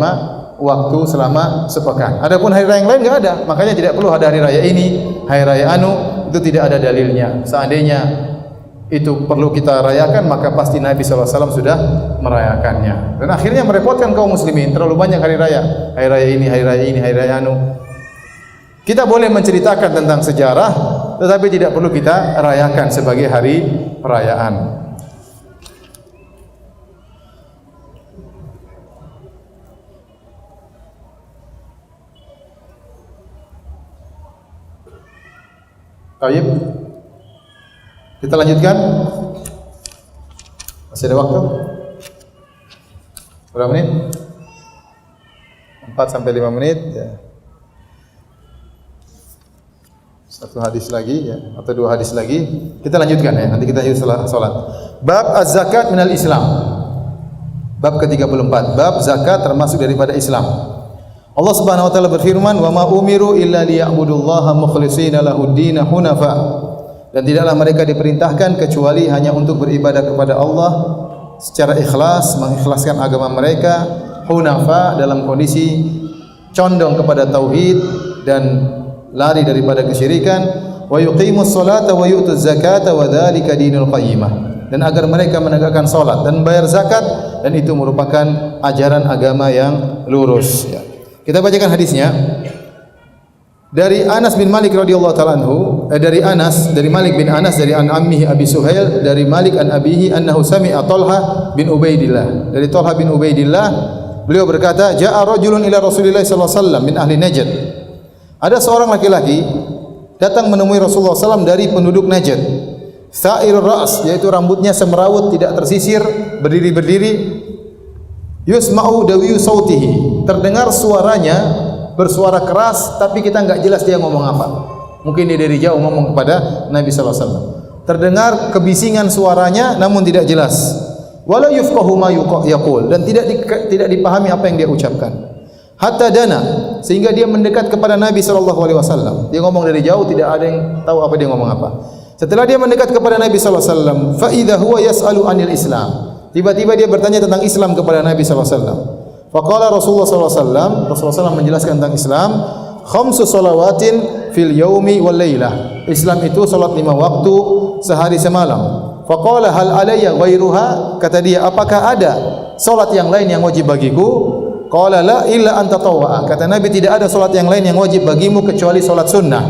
waktu selama sepekan. Adapun hari raya yang lain enggak ada, makanya tidak perlu ada hari raya ini, hari raya anu, itu tidak ada dalilnya. Seandainya itu perlu kita rayakan, maka pasti Nabi SAW sudah merayakannya. Dan akhirnya merepotkan kaum muslimin, terlalu banyak hari raya. Hari raya ini, hari raya ini, hari raya anu. Kita boleh menceritakan tentang sejarah, tetapi tidak perlu kita rayakan sebagai hari perayaan. Baik. Kita lanjutkan. Masih ada waktu? Berapa menit? 4 sampai 5 menit ya. Satu hadis lagi ya, atau 2 hadis lagi. Kita lanjutkan ya, nanti kita setelah salat. Bab az-zakat minal Islam. Bab ke-34. Bab zakat termasuk daripada Islam. Allah Subhanahu wa taala berfirman, "Wa ma umiru illa liya'budullaha mukhlishina lahud-din hunafa." Dan tidaklah mereka diperintahkan kecuali hanya untuk beribadah kepada Allah secara ikhlas, mengikhlaskan agama mereka, hunafa dalam kondisi condong kepada tauhid dan lari daripada kesyirikan, wa yuqimus salata wa yu'tuz zakata wa dzalika dinul qayyimah. Dan agar mereka menegakkan salat dan bayar zakat, dan itu merupakan ajaran agama yang lurus ya. Kita bacakan hadisnya. Dari Anas bin Malik radhiyallahu taala anhu, dari Malik bin Anas dari an ammihi Abi Suhail dari Malik an abihi annahu sami'a Talha bin Ubaidillah. Dari Talha bin Ubaidillah beliau berkata, "Ja'a rajulun ila Rasulillah sallallahu alaihi wasallam min ahli Najd." Ada seorang laki-laki datang menemui Rasulullah SAW dari penduduk Najd. Sa'ir ra's, yaitu rambutnya semrawut tidak tersisir, berdiri-berdiri. Yusma'u dawiyu sautihi, terdengar suaranya bersuara keras tapi kita enggak jelas dia ngomong apa. Mungkin dia dari jauh ngomong kepada Nabi sallallahu alaihi wasallam. Terdengar kebisingan suaranya namun tidak jelas. Wala yufqahu ma yaqul, dan tidak dipahami apa yang dia ucapkan. Hatta dana, sehingga dia mendekat kepada Nabi sallallahu alaihi wasallam. Dia ngomong dari jauh, tidak ada yang tahu apa dia ngomong apa. Setelah dia mendekat kepada Nabi sallallahu alaihi wasallam, fa idza huwa yas'alu anil Islam. Tiba-tiba dia bertanya tentang Islam kepada Nabi sallallahu alaihi wasallam. Faqala Rasulullah sallallahu alaihi wasallam, Rasulullah SAW menjelaskan tentang Islam, khamsu salawatin fil yaumi wal lailah. Islam itu salat 5 waktu sehari semalam. Faqala hal alayya ghairuha? Kata dia, apakah ada salat yang lain yang wajib bagiku? Qala la illa an tatawwa. Kata Nabi, tidak ada salat yang lain yang wajib bagimu kecuali salat sunnah.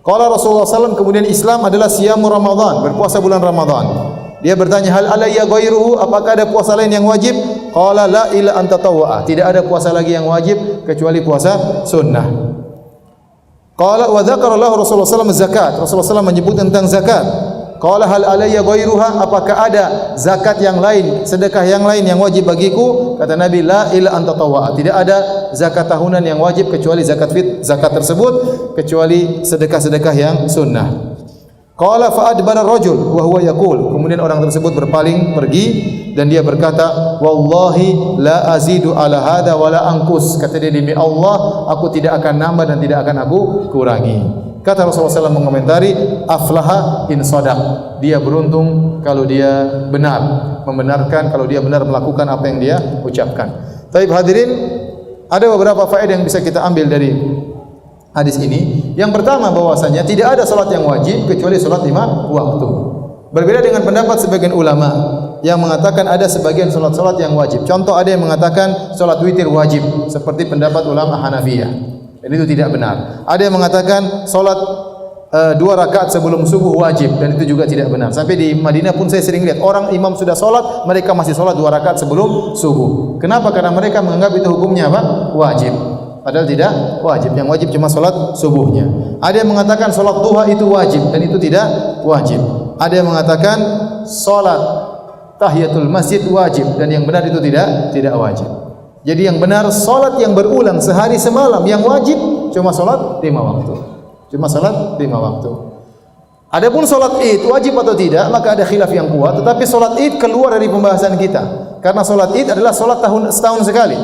Qala Rasulullah SAW, kemudian Islam adalah siyamu Ramadan, berpuasa bulan Ramadan. Dia bertanya, hal alayya ghairuhu? Apakah ada puasa lain yang wajib? Qala la illa an tatawwa. Tidak ada puasa lagi yang wajib kecuali puasa sunnah. Qala wa dzakara lahu Rasulullah SAW zakat. Rasulullah SAW menyebut tentang zakat. Qala hal alayya ghairuha? Apakah ada zakat yang lain, sedekah yang lain yang wajib bagiku? Kata Nabi, la illa an tatawwa. Tidak ada zakat tahunan yang wajib kecuali zakat tersebut, kecuali sedekah-sedekah yang sunnah. Qala fa adbara ar-rajul wa huwa yaqul. Kemudian orang tersebut berpaling pergi dan dia berkata, wallahi la azidu ala hada wa la anqus. Kata dia, demi Allah aku tidak akan nambah dan tidak akan aku kurangi. Kata Rasulullah SAW mengomentari, aflaha in sadaq. Dia beruntung kalau dia benar, membenarkan, kalau dia benar melakukan apa yang dia ucapkan. Baik hadirin, ada beberapa faedah yang bisa kita ambil dari hadis ini. Yang pertama, bahwasanya tidak ada salat yang wajib kecuali salat 5 waktu. Berbeda dengan pendapat sebagian ulama yang mengatakan ada sebagian salat-salat yang wajib. Contoh, ada yang mengatakan salat witir wajib seperti pendapat ulama Hanafiyah. Dan itu tidak benar. Ada yang mengatakan salat 2 rakaat sebelum subuh wajib, dan itu juga tidak benar. Sampai di Madinah pun saya sering lihat orang imam sudah salat, mereka masih salat 2 rakaat sebelum subuh. Kenapa? Karena mereka menganggap itu hukumnya apa? Wajib. Padahal tidak wajib. Yang wajib cuma salat subuhnya. Ada yang mengatakan salat duha itu wajib, dan itu tidak wajib. Ada yang mengatakan salat tahiyatul masjid wajib, dan yang benar itu tidak wajib. Jadi yang benar salat yang berulang sehari semalam yang wajib cuma salat 5 waktu. Cuma salat 5 waktu. Adapun salat Id wajib atau tidak, maka ada khilaf yang kuat, tetapi salat Id keluar dari pembahasan kita. Karena salat Id adalah salat setahun sekali.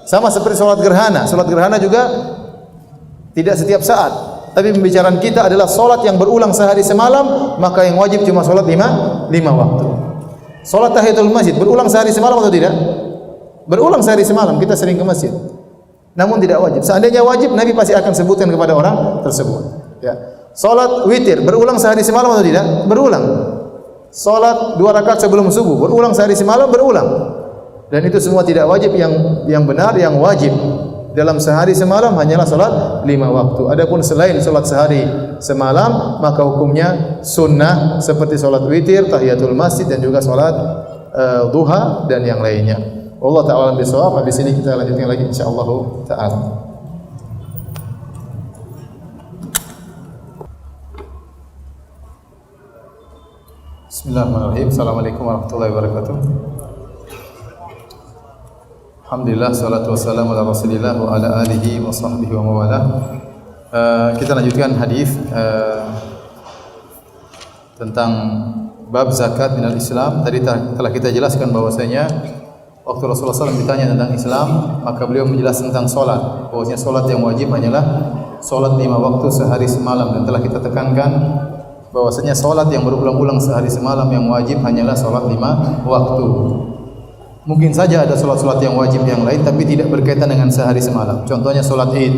Sama seperti salat gerhana. Salat gerhana juga tidak setiap saat. Tapi pembicaraan kita adalah salat yang berulang sehari semalam, maka yang wajib cuma salat 5 waktu. Salat tahiyatul masjid berulang sehari semalam atau tidak? Berulang sehari semalam, kita sering ke masjid. Namun tidak wajib. Seandainya wajib, Nabi pasti akan sebutkan kepada orang tersebut. Ya. Salat witir berulang sehari semalam atau tidak? Berulang. Salat 2 rakaat sebelum subuh berulang sehari semalam, berulang. Dan itu semua tidak wajib. Yang benar, yang wajib dalam sehari semalam hanyalah salat 5 waktu. Adapun selain salat sehari semalam, maka hukumnya sunnah seperti salat witir, tahiyatul masjid, dan juga salat duha dan yang lainnya. Allah Ta'ala bisawab. Habis ini kita lanjutkan lagi insyaallah Ta'ala. Bismillahirrahmanirrahim. Assalamualaikum warahmatullahi wabarakatuh. Alhamdulillah, salatu wassalamu ala Rasulillah wa ala alihi wa sahbihi wa mawalah. Kita lanjutkan hadis tentang bab zakat minal Islam. Tadi telah kita jelaskan bahwasanya waktu Rasulullah SAW ditanya tentang Islam, maka beliau menjelaskan tentang solat. Bahwasanya solat yang wajib hanyalah solat 5 waktu sehari semalam. Dan telah kita tekankan bahwasanya solat yang berulang-ulang sehari semalam yang wajib hanyalah solat 5 waktu. Mungkin saja ada solat-solat yang wajib yang lain, tapi tidak berkaitan dengan sehari semalam. Contohnya solat Id.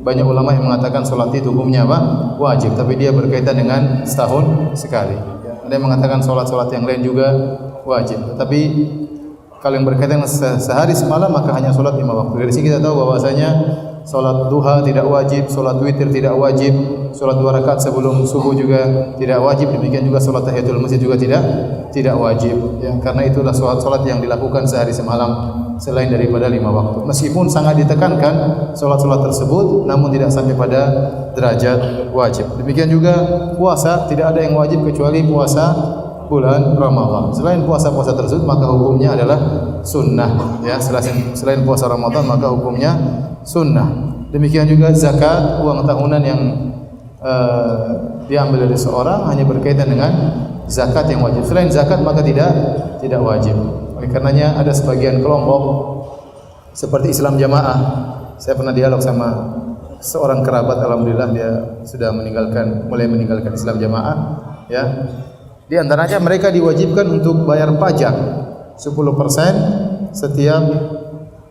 Banyak ulama yang mengatakan solat Id hukumnya apa? Wajib, tapi dia berkaitan dengan setahun sekali. Ada yang mengatakan solat-solat yang lain juga wajib. Tetapi kalau yang berkaitan sehari semalam, maka hanya solat 5 waktu. Dari sini kita tahu bahwasanya salat duha tidak wajib, salat witir tidak wajib, salat 2 rakaat sebelum subuh juga tidak wajib, demikian juga salat tahiyatul masjid juga tidak wajib, ya, karena itulah salat yang dilakukan sehari semalam selain daripada 5 waktu. Meskipun sangat ditekankan salat-salat tersebut, namun tidak sampai pada derajat wajib. Demikian juga puasa, tidak ada yang wajib kecuali puasa bulan Ramadan. Selain puasa-puasa tersebut maka hukumnya adalah sunnah, ya. Selain puasa Ramadan maka hukumnya sunnah. Demikian juga zakat, uang tahunan yang diambil dari seorang hanya berkaitan dengan zakat yang wajib. Selain zakat maka tidak wajib. Oleh karenanya ada sebagian kelompok seperti Islam Jamaah. Saya pernah dialog sama seorang kerabat, alhamdulillah dia sudah mulai meninggalkan Islam Jamaah, ya. Di antaranya mereka diwajibkan untuk bayar pajak 10% setiap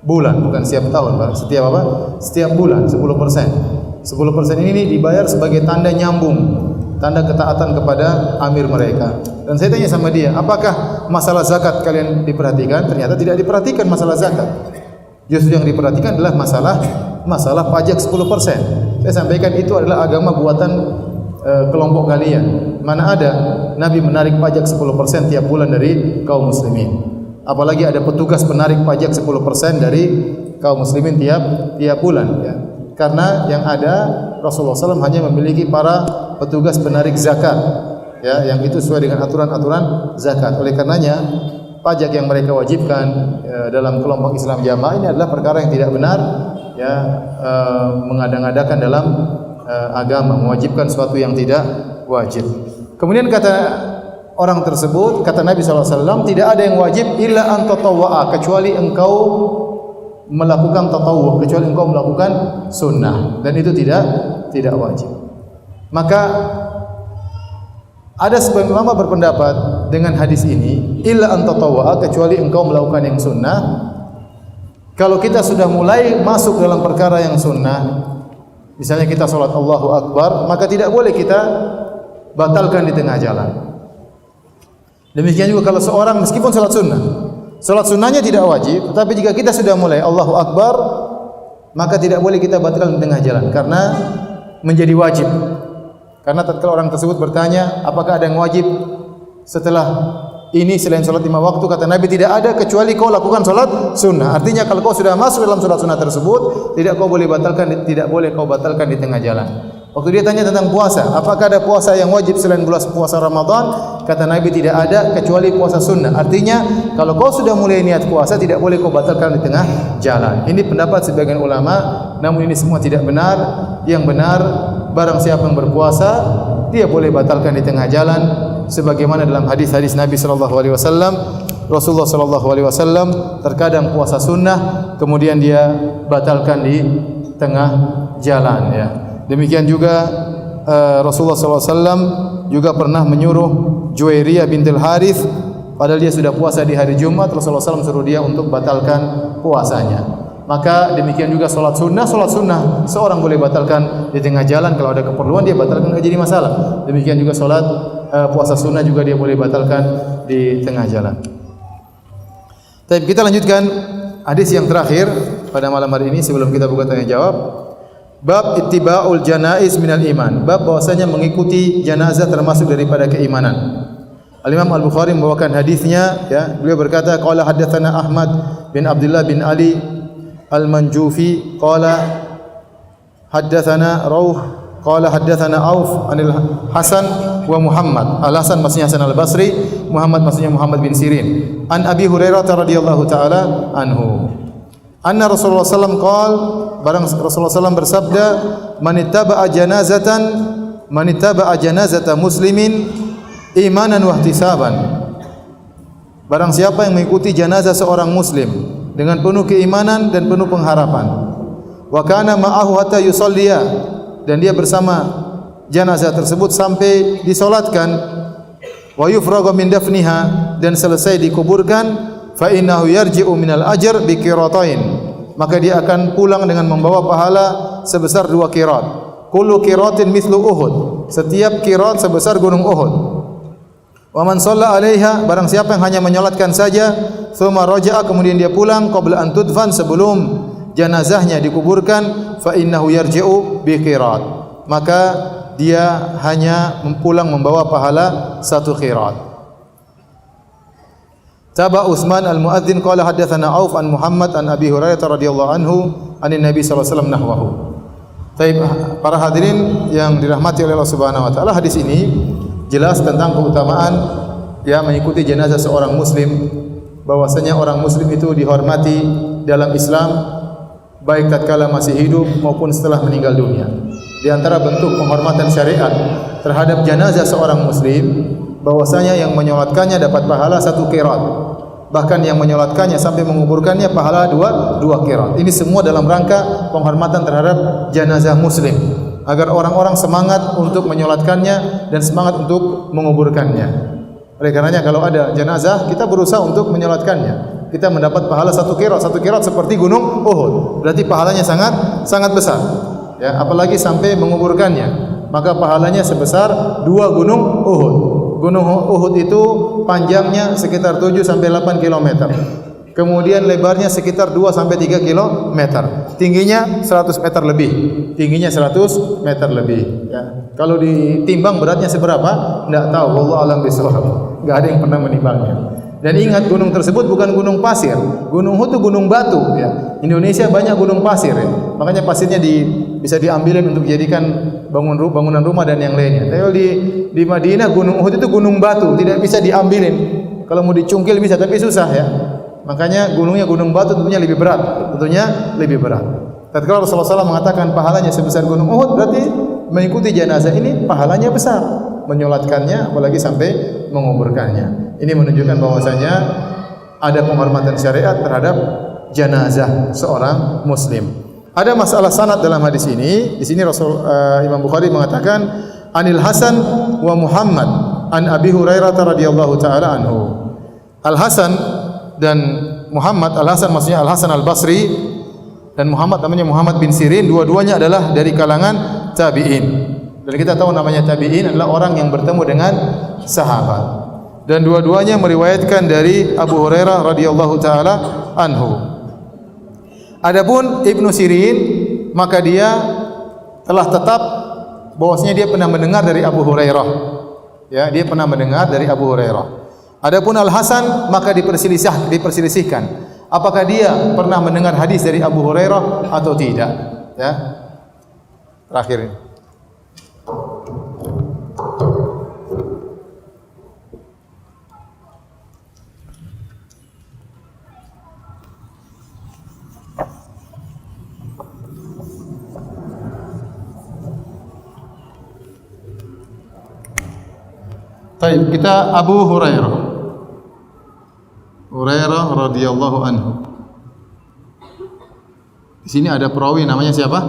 bulan, bukan setiap tahun, setiap apa? Setiap bulan 10%. 10% ini dibayar sebagai tanda nyambung, tanda ketaatan kepada amir mereka. Dan saya tanya sama dia, apakah masalah zakat kalian diperhatikan? Ternyata tidak diperhatikan masalah zakat. Justru yang diperhatikan adalah masalah pajak 10%. Saya sampaikan itu adalah agama buatan kelompok kalian. Mana ada Nabi menarik pajak 10% tiap bulan dari kaum muslimin. Apalagi ada petugas penarik pajak 10% dari kaum muslimin tiap bulan, ya. Karena yang ada Rasulullah SAW hanya memiliki para petugas penarik zakat, ya, yang itu sesuai dengan aturan-aturan zakat. Oleh karenanya pajak yang mereka wajibkan dalam kelompok Islam Jamaah ini adalah perkara yang tidak benar, ya, mengada-ngadakan dalam agama, mewajibkan sesuatu yang tidak wajib. Kemudian kata orang tersebut, kata Nabi SAW, tidak ada yang wajib illa an tatawwa'a, kecuali engkau melakukan tatawwu', kecuali engkau melakukan sunnah, dan itu tidak wajib. Maka ada sebagian ulama berpendapat dengan hadis ini, illa an tatawwa'a, kecuali engkau melakukan yang sunnah. Kalau kita sudah mulai masuk dalam perkara yang sunnah, misalnya kita salat Allahu Akbar, maka tidak boleh kita batalkan di tengah jalan. Demikian juga kalau seorang meskipun salat sunnahnya tidak wajib, tetapi jika kita sudah mulai Allahu Akbar, maka tidak boleh kita batalkan di tengah jalan karena menjadi wajib. Karena tatkala orang tersebut bertanya, apakah ada yang wajib setelah ini selain salat 5 waktu, kata Nabi tidak ada kecuali kau lakukan salat sunnah. Artinya kalau kau sudah masuk dalam salat sunnah tersebut, tidak boleh kau batalkan di tengah jalan. Waktu dia tanya tentang puasa, apakah ada puasa yang wajib selain puasa Ramadan? Kata Nabi tidak ada kecuali puasa sunnah. Artinya kalau kau sudah mulai niat puasa, tidak boleh kau batalkan di tengah jalan. Ini pendapat sebagian ulama, namun ini semua tidak benar. Yang benar, barang siapa yang berpuasa, dia boleh batalkan di tengah jalan, sebagaimana dalam hadis-hadis Nabi sallallahu alaihi wasallam. Rasulullah sallallahu alaihi wasallam terkadang puasa sunnah kemudian dia batalkan di tengah jalan, ya. Demikian juga Rasulullah sallallahu alaihi wasallam juga pernah menyuruh Juwairiyah bintul Harith, padahal dia sudah puasa di hari Jumat, Rasulullah SAW suruh dia untuk batalkan puasanya. Maka demikian juga salat sunnah seorang boleh batalkan di tengah jalan, kalau ada keperluan dia batalkan, tidak jadi masalah. Demikian juga salat puasa sunnah juga dia boleh batalkan di tengah jalan. Tapi kita lanjutkan hadis yang terakhir pada malam hari ini sebelum kita buka tanya jawab. Bab ittiba'ul janaiz minal iman. Bab bahwasanya mengikuti jenazah termasuk daripada keimanan. Al-Imam Al-Bukhari membawakan hadisnya, ya. Beliau berkata, qala haddatsana Ahmad bin Abdullah bin Ali Al-Manjufi qala haddatsana Rauh qala haddatsana Auf anil Hasan wa Muhammad. Al-Hasan maksudnya Hasan Al-Basri, Muhammad maksudnya Muhammad bin Sirin. An Abi Hurairah radhiyallahu taala anhu. Anna Rasulullah sallallahu qol, barang Rasulullah sallallahu bersabda, man ittaba'a janazata muslimin imanan wa ihtisaban. Barang siapa yang mengikuti jenazah seorang muslim dengan penuh keimanan dan penuh pengharapan, wa kana ma'ahu hatta yusalliya, dan dia bersama jenazah tersebut sampai disolatkan, wa yufraga min dafniha, dan selesai dikuburkan, fa innahu yarji'u minal ajr bi qiratain, maka dia akan pulang dengan membawa pahala sebesar 2 qirat. Kullu qiratin mithlu Uhud, setiap qirat sebesar gunung Uhud. Wa man shalla 'alaiha, barang siapa yang hanya menyolatkan saja, tsumma raja'a, kemudian dia pulang, qabla an tudfan, sebelum jenazahnya dikuburkan, fa innahu yarji'u bi qirat, maka dia hanya pulang membawa pahala 1 qirat. Taba Utsman al-Muadzin qala haddatsana Auf an Muhammad an Abi Hurairah radhiyallahu anhu anin Nabi sallallahu alaihi wasallam nahwahu. Baik, para hadirin yang dirahmati oleh Allah Subhanahu wa taala, hadis ini jelas tentang keutamaan ya mengikuti jenazah seorang muslim, bahwasanya orang muslim itu dihormati dalam Islam baik tatkala masih hidup maupun setelah meninggal dunia. Di antara bentuk penghormatan syariat terhadap jenazah seorang muslim, bahwasanya yang menyolatkannya dapat pahala 1 qirat. Bahkan yang menyolatkannya sampai menguburkannya pahala 2 qirat. Ini semua dalam rangka penghormatan terhadap jenazah muslim, agar orang-orang semangat untuk menyolatkannya dan semangat untuk menguburkannya. Oleh karenanya kalau ada jenazah, kita berusaha untuk menyolatkannya. Kita mendapat pahala 1 qirat. 1 qirat seperti gunung Uhud. Berarti pahalanya sangat besar. Ya, apalagi sampai menguburkannya, maka pahalanya sebesar 2 gunung Uhud. Gunung Uhud itu panjangnya sekitar 7 sampai 8 km. Kemudian lebarnya sekitar 2 sampai 3 km. Tingginya 100 meter lebih. Tingginya 100 meter lebih, ya. Kalau ditimbang beratnya seberapa? Enggak tahu, wallahu alam bishawab. Enggak ada yang pernah menimbangnya. Dan ingat, gunung tersebut bukan gunung pasir. Gunung Uhud itu gunung batu, ya. Indonesia banyak gunung pasir, ya. Makanya pasirnya bisa diambilin untuk dijadikan bangunan rumah dan yang lainnya. Tapi di Madinah gunung Uhud itu gunung batu, tidak bisa diambilin. Kalau mau dicungkil bisa, tapi susah, ya. Makanya gunungnya gunung batu, tentunya lebih berat. Tatkala Rasulullah SAW mengatakan pahalanya sebesar gunung Uhud, berarti mengikuti jenazah ini pahalanya besar. Menyolatkannya, apalagi sampai menguburkannya. Ini menunjukkan bahwasanya ada penghormatan syariat terhadap jenazah seorang muslim. Ada masalah sanad dalam hadis ini. Di sini Imam Bukhari mengatakan Anil Hasan wa Muhammad an Abi Hurairah radhiyallahu taala anhu. Al Hasan dan Muhammad, Al Hasan maksudnya Al Hasan Al Basri, dan Muhammad namanya Muhammad bin Sirin, dua-duanya adalah dari kalangan tabi'in. Dan kita tahu namanya tabi'in adalah orang yang bertemu dengan sahabat. Dan dua-duanya meriwayatkan dari Abu Hurairah radhiyallahu taala anhu. Adapun Ibnu Sirin, maka dia telah tetap bahwasanya dia pernah mendengar dari Abu Hurairah. Ya, dia pernah mendengar dari Abu Hurairah. Adapun Al Hasan maka diperselisihkan apakah dia pernah mendengar hadis dari Abu Hurairah atau tidak. Ya. Terakhir ini. Baik, kita Abu Hurairah radhiyallahu anhu. Di sini ada perawi namanya siapa?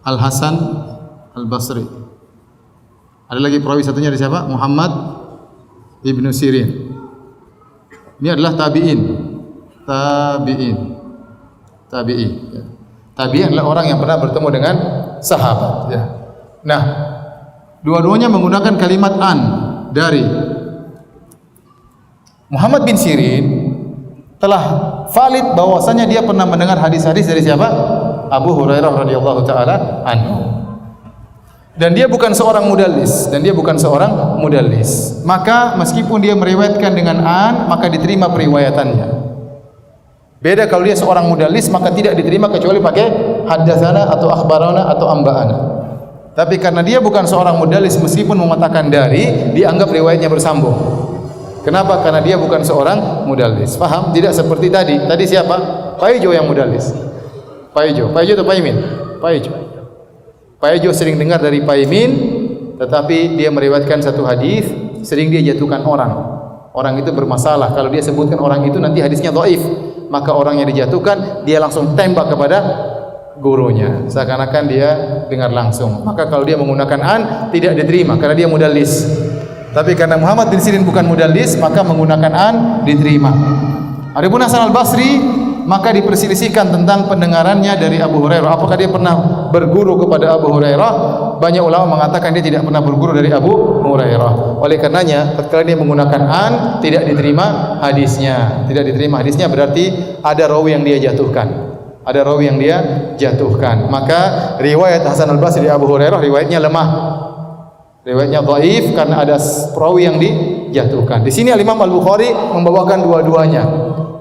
Al Hasan Al Basri. Ada lagi perawi satunya dari siapa? Muhammad Ibnu Sirin. Ini adalah tabi'in. Tabi'in adalah orang yang pernah bertemu dengan sahabat, ya. Nah, dua-duanya menggunakan kalimat an. Dari Muhammad bin Sirin telah valid bahwasanya dia pernah mendengar hadis-hadis dari siapa? Abu Hurairah radhiyallahu taala anhu. Dan dia bukan seorang mudallis. Maka meskipun dia meriwayatkan dengan an, maka diterima periwayatannya. Beda kalau dia seorang mudallis, maka tidak diterima kecuali pakai haddatsana atau akhbarana atau amba'ana. Tapi karena dia bukan seorang mudallis, meskipun mengatakan dari, dianggap riwayatnya bersambung. Kenapa? Karena dia bukan seorang mudallis. Paham? Tidak seperti tadi. Tadi siapa? Paijo yang mudallis. Paijo atau Paimin? Paijo sering dengar dari Paimin, tetapi dia meriwayatkan satu hadis, sering dia jatuhkan orang. Orang itu bermasalah. Kalau dia sebutkan orang itu, nanti hadisnya dhaif. Maka orang yang dijatuhkan, dia langsung tembak kepada gurunya, seakan-akan dia dengar langsung. Maka kalau dia menggunakan an, tidak diterima karena dia mudallis. Tapi karena Muhammad bin Sirin bukan mudallis, maka menggunakan an diterima. Adapun Hasan Al Basri, maka diperselisihkan tentang pendengarannya dari Abu Hurairah. Apakah dia pernah berguru kepada Abu Hurairah? Banyak ulama mengatakan dia tidak pernah berguru dari Abu Hurairah. Oleh karenanya, ketika dia menggunakan an, tidak diterima hadisnya. Tidak diterima hadisnya berarti ada rawi yang dia jatuhkan. Ada rawi yang dia jatuhkan. Maka riwayat Hasan al-Basri dari Abu Hurairah riwayatnya lemah. Riwayatnya dhaif karena ada perawi yang dijatuhkan. Di sini Imam Al-Bukhari membawakan dua-duanya.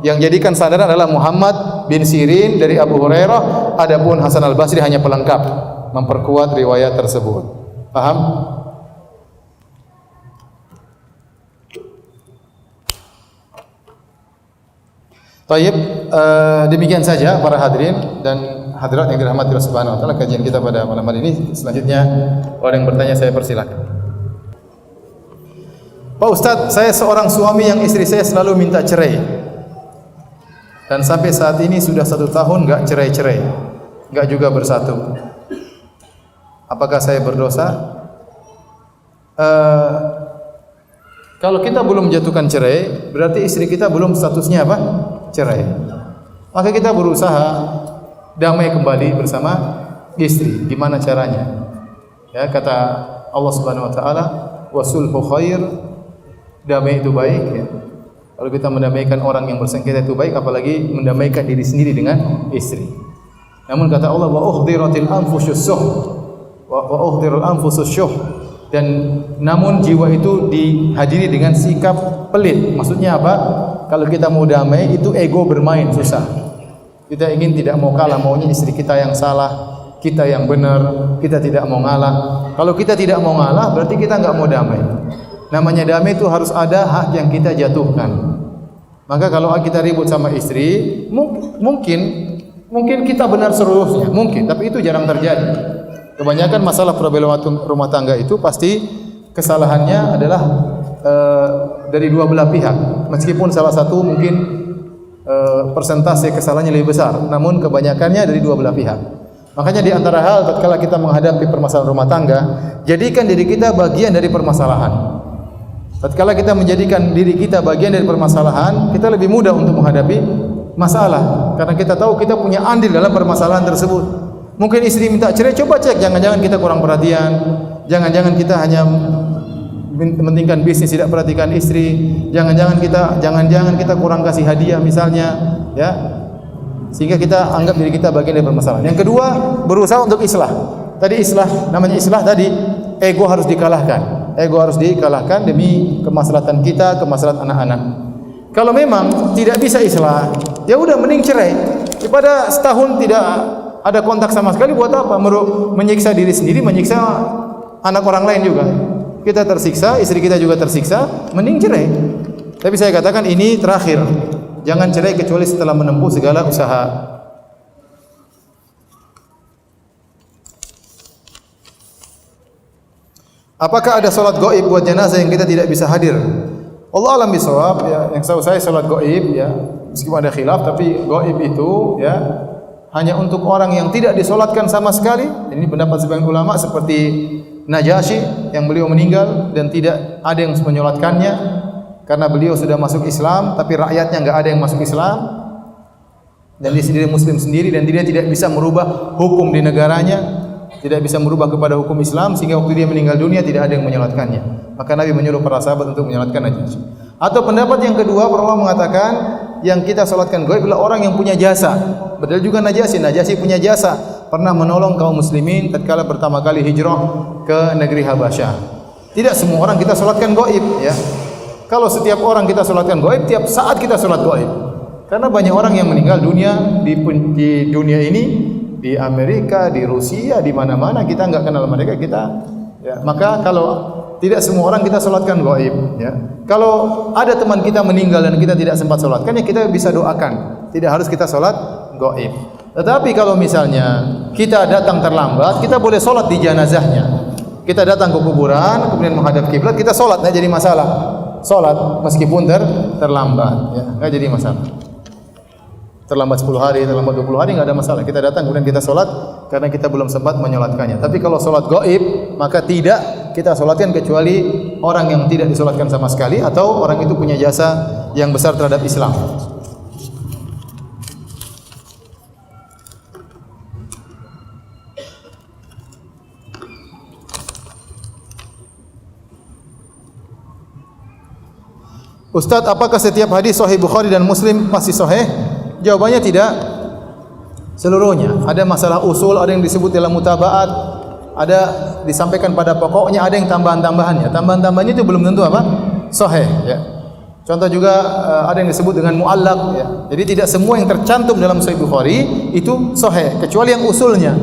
Yang jadikan sandaran adalah Muhammad bin Sirin dari Abu Hurairah, adapun Hasan al-Basri hanya pelengkap, memperkuat riwayat tersebut. Paham? Baik, demikian saja para hadirin dan hadirat yang dirahmati Allah Subhanahu wa taala, kajian kita pada malam hari ini. Selanjutnya kalau ada yang bertanya saya persilakan. Pak Ustadz, saya seorang suami yang istri saya selalu minta cerai. Dan sampai saat ini sudah 1 tahun enggak cerai-cerai. Enggak juga bersatu. Apakah saya berdosa? Kalau kita belum menjatuhkan cerai, berarti istri kita belum statusnya apa? Cerai. Maka kita berusaha damai kembali bersama istri. Gimana caranya? Ya, kata Allah Subhanahu wa taala, "Wasulhu khair." Damai itu baik, ya. Kalau kita mendamaikan orang yang bersengketa itu baik, apalagi mendamaikan diri sendiri dengan istri. Namun kata Allah, "Wa uhdiratil anfusus syuh." Wa uhdiratil anfusus syuh. Dan namun jiwa itu dihadiri dengan sikap pelit. Maksudnya apa? Kalau kita mau damai, itu ego bermain, susah. Kita ingin tidak mau kalah, maunya istri kita yang salah, kita yang benar, kita tidak mau ngalah. Kalau kita tidak mau ngalah, berarti kita enggak mau damai. Namanya damai itu harus ada hak yang kita jatuhkan. Maka kalau kita ribut sama istri, mungkin kita benar seluruhnya, mungkin, tapi itu jarang terjadi. Kebanyakan masalah problem rumah tangga itu pasti kesalahannya adalah dari dua belah pihak. Meskipun salah satu mungkin persentase kesalahannya lebih besar, namun kebanyakannya dari dua belah pihak. Makanya di antara hal tatkala kita menghadapi permasalahan rumah tangga, jadikan diri kita bagian dari permasalahan. Tatkala kita menjadikan diri kita bagian dari permasalahan, kita lebih mudah untuk menghadapi masalah karena kita tahu kita punya andil dalam permasalahan tersebut. Mungkin istri minta cerai, coba cek, jangan-jangan kita kurang perhatian, jangan-jangan kita hanya mementingkan bisnis, tidak perhatikan istri, jangan-jangan kita kurang kasih hadiah misalnya, ya. Sehingga kita anggap diri kita bagian dari permasalahan. Yang kedua, berusaha untuk islah. Tadi islah, namanya islah tadi, ego harus dikalahkan. Ego harus dikalahkan demi kemaslahatan kita, kemaslahatan anak-anak. Kalau memang tidak bisa islah, ya udah mending cerai. Daripada setahun tidak ada kontak sama sekali, buat apa? Menyiksa diri sendiri, menyiksa anak orang lain juga. Kita tersiksa, istri kita juga tersiksa, mending cerai. Tapi saya katakan ini terakhir. Jangan cerai kecuali setelah menempuh segala usaha. Apakah ada salat gaib buat jenazah yang kita tidak bisa hadir? Allah alam bisawab, ya, yang tahu saya salat gaib, ya, meskipun ada khilaf, tapi gaib itu, ya, hanya untuk orang yang tidak disolatkan sama sekali. Ini pendapat sebagian ulama seperti Najasyi yang beliau meninggal dan tidak ada yang menyolatkannya karena beliau sudah masuk Islam, tapi rakyatnya enggak ada yang masuk Islam dan dia sendiri Muslim sendiri dan dia tidak bisa merubah hukum di negaranya. Tidak bisa merubah kepada hukum Islam sehingga waktu dia meninggal dunia tidak ada yang menyolatkannya. Maka Nabi menyuruh para sahabat untuk menyolatkan Najasyi. Atau pendapat yang kedua, para ulama mengatakan yang kita solatkan gaib adalah orang yang punya jasa. Padahal juga Najasyi punya jasa, pernah menolong kaum muslimin tatkala pertama kali hijrah ke negeri Habasyah. Tidak semua orang kita solatkan gaib, ya. Kalau setiap orang kita solatkan gaib, tiap saat kita solat gaib. Karena banyak orang yang meninggal dunia di dunia ini, di Amerika, di Rusia, di mana-mana kita enggak kenal mereka, ya. Maka kalau tidak semua orang kita solatkan gaib, ya. Kalau ada teman kita meninggal dan kita tidak sempat solatkan, ya kita bisa doakan. Tidak harus kita solat gaib. Tetapi kalau misalnya kita datang terlambat, kita boleh solat di jenazahnya. Kita datang ke kuburan, kemudian menghadap kiblat, kita solat, enggak jadi masalah. Solat meskipun terlambat, ya, enggak jadi masalah. Terlambat 10 hari, terlambat 20 hari enggak ada masalah. Kita datang kemudian kita solat karena kita belum sempat menyolatkannya. Tapi kalau solat gaib, maka tidak kita solatkan kecuali orang yang tidak disolatkan sama sekali atau orang itu punya jasa yang besar terhadap Islam. Ustaz, apakah setiap hadis Sahih Bukhari dan Muslim pasti sahih? Jawabannya tidak. Seluruhnya. Ada masalah usul, ada yang disebut dalam mutabaat, ada disampaikan pada pokoknya, ada yang tambahan-tambahannya. Tambahan-tambahannya itu belum tentu apa? Sahih, ya. Contoh juga ada yang disebut dengan muallaq, ya. Jadi tidak semua yang tercantum dalam Sahih Bukhari itu sahih, kecuali yang usulnya.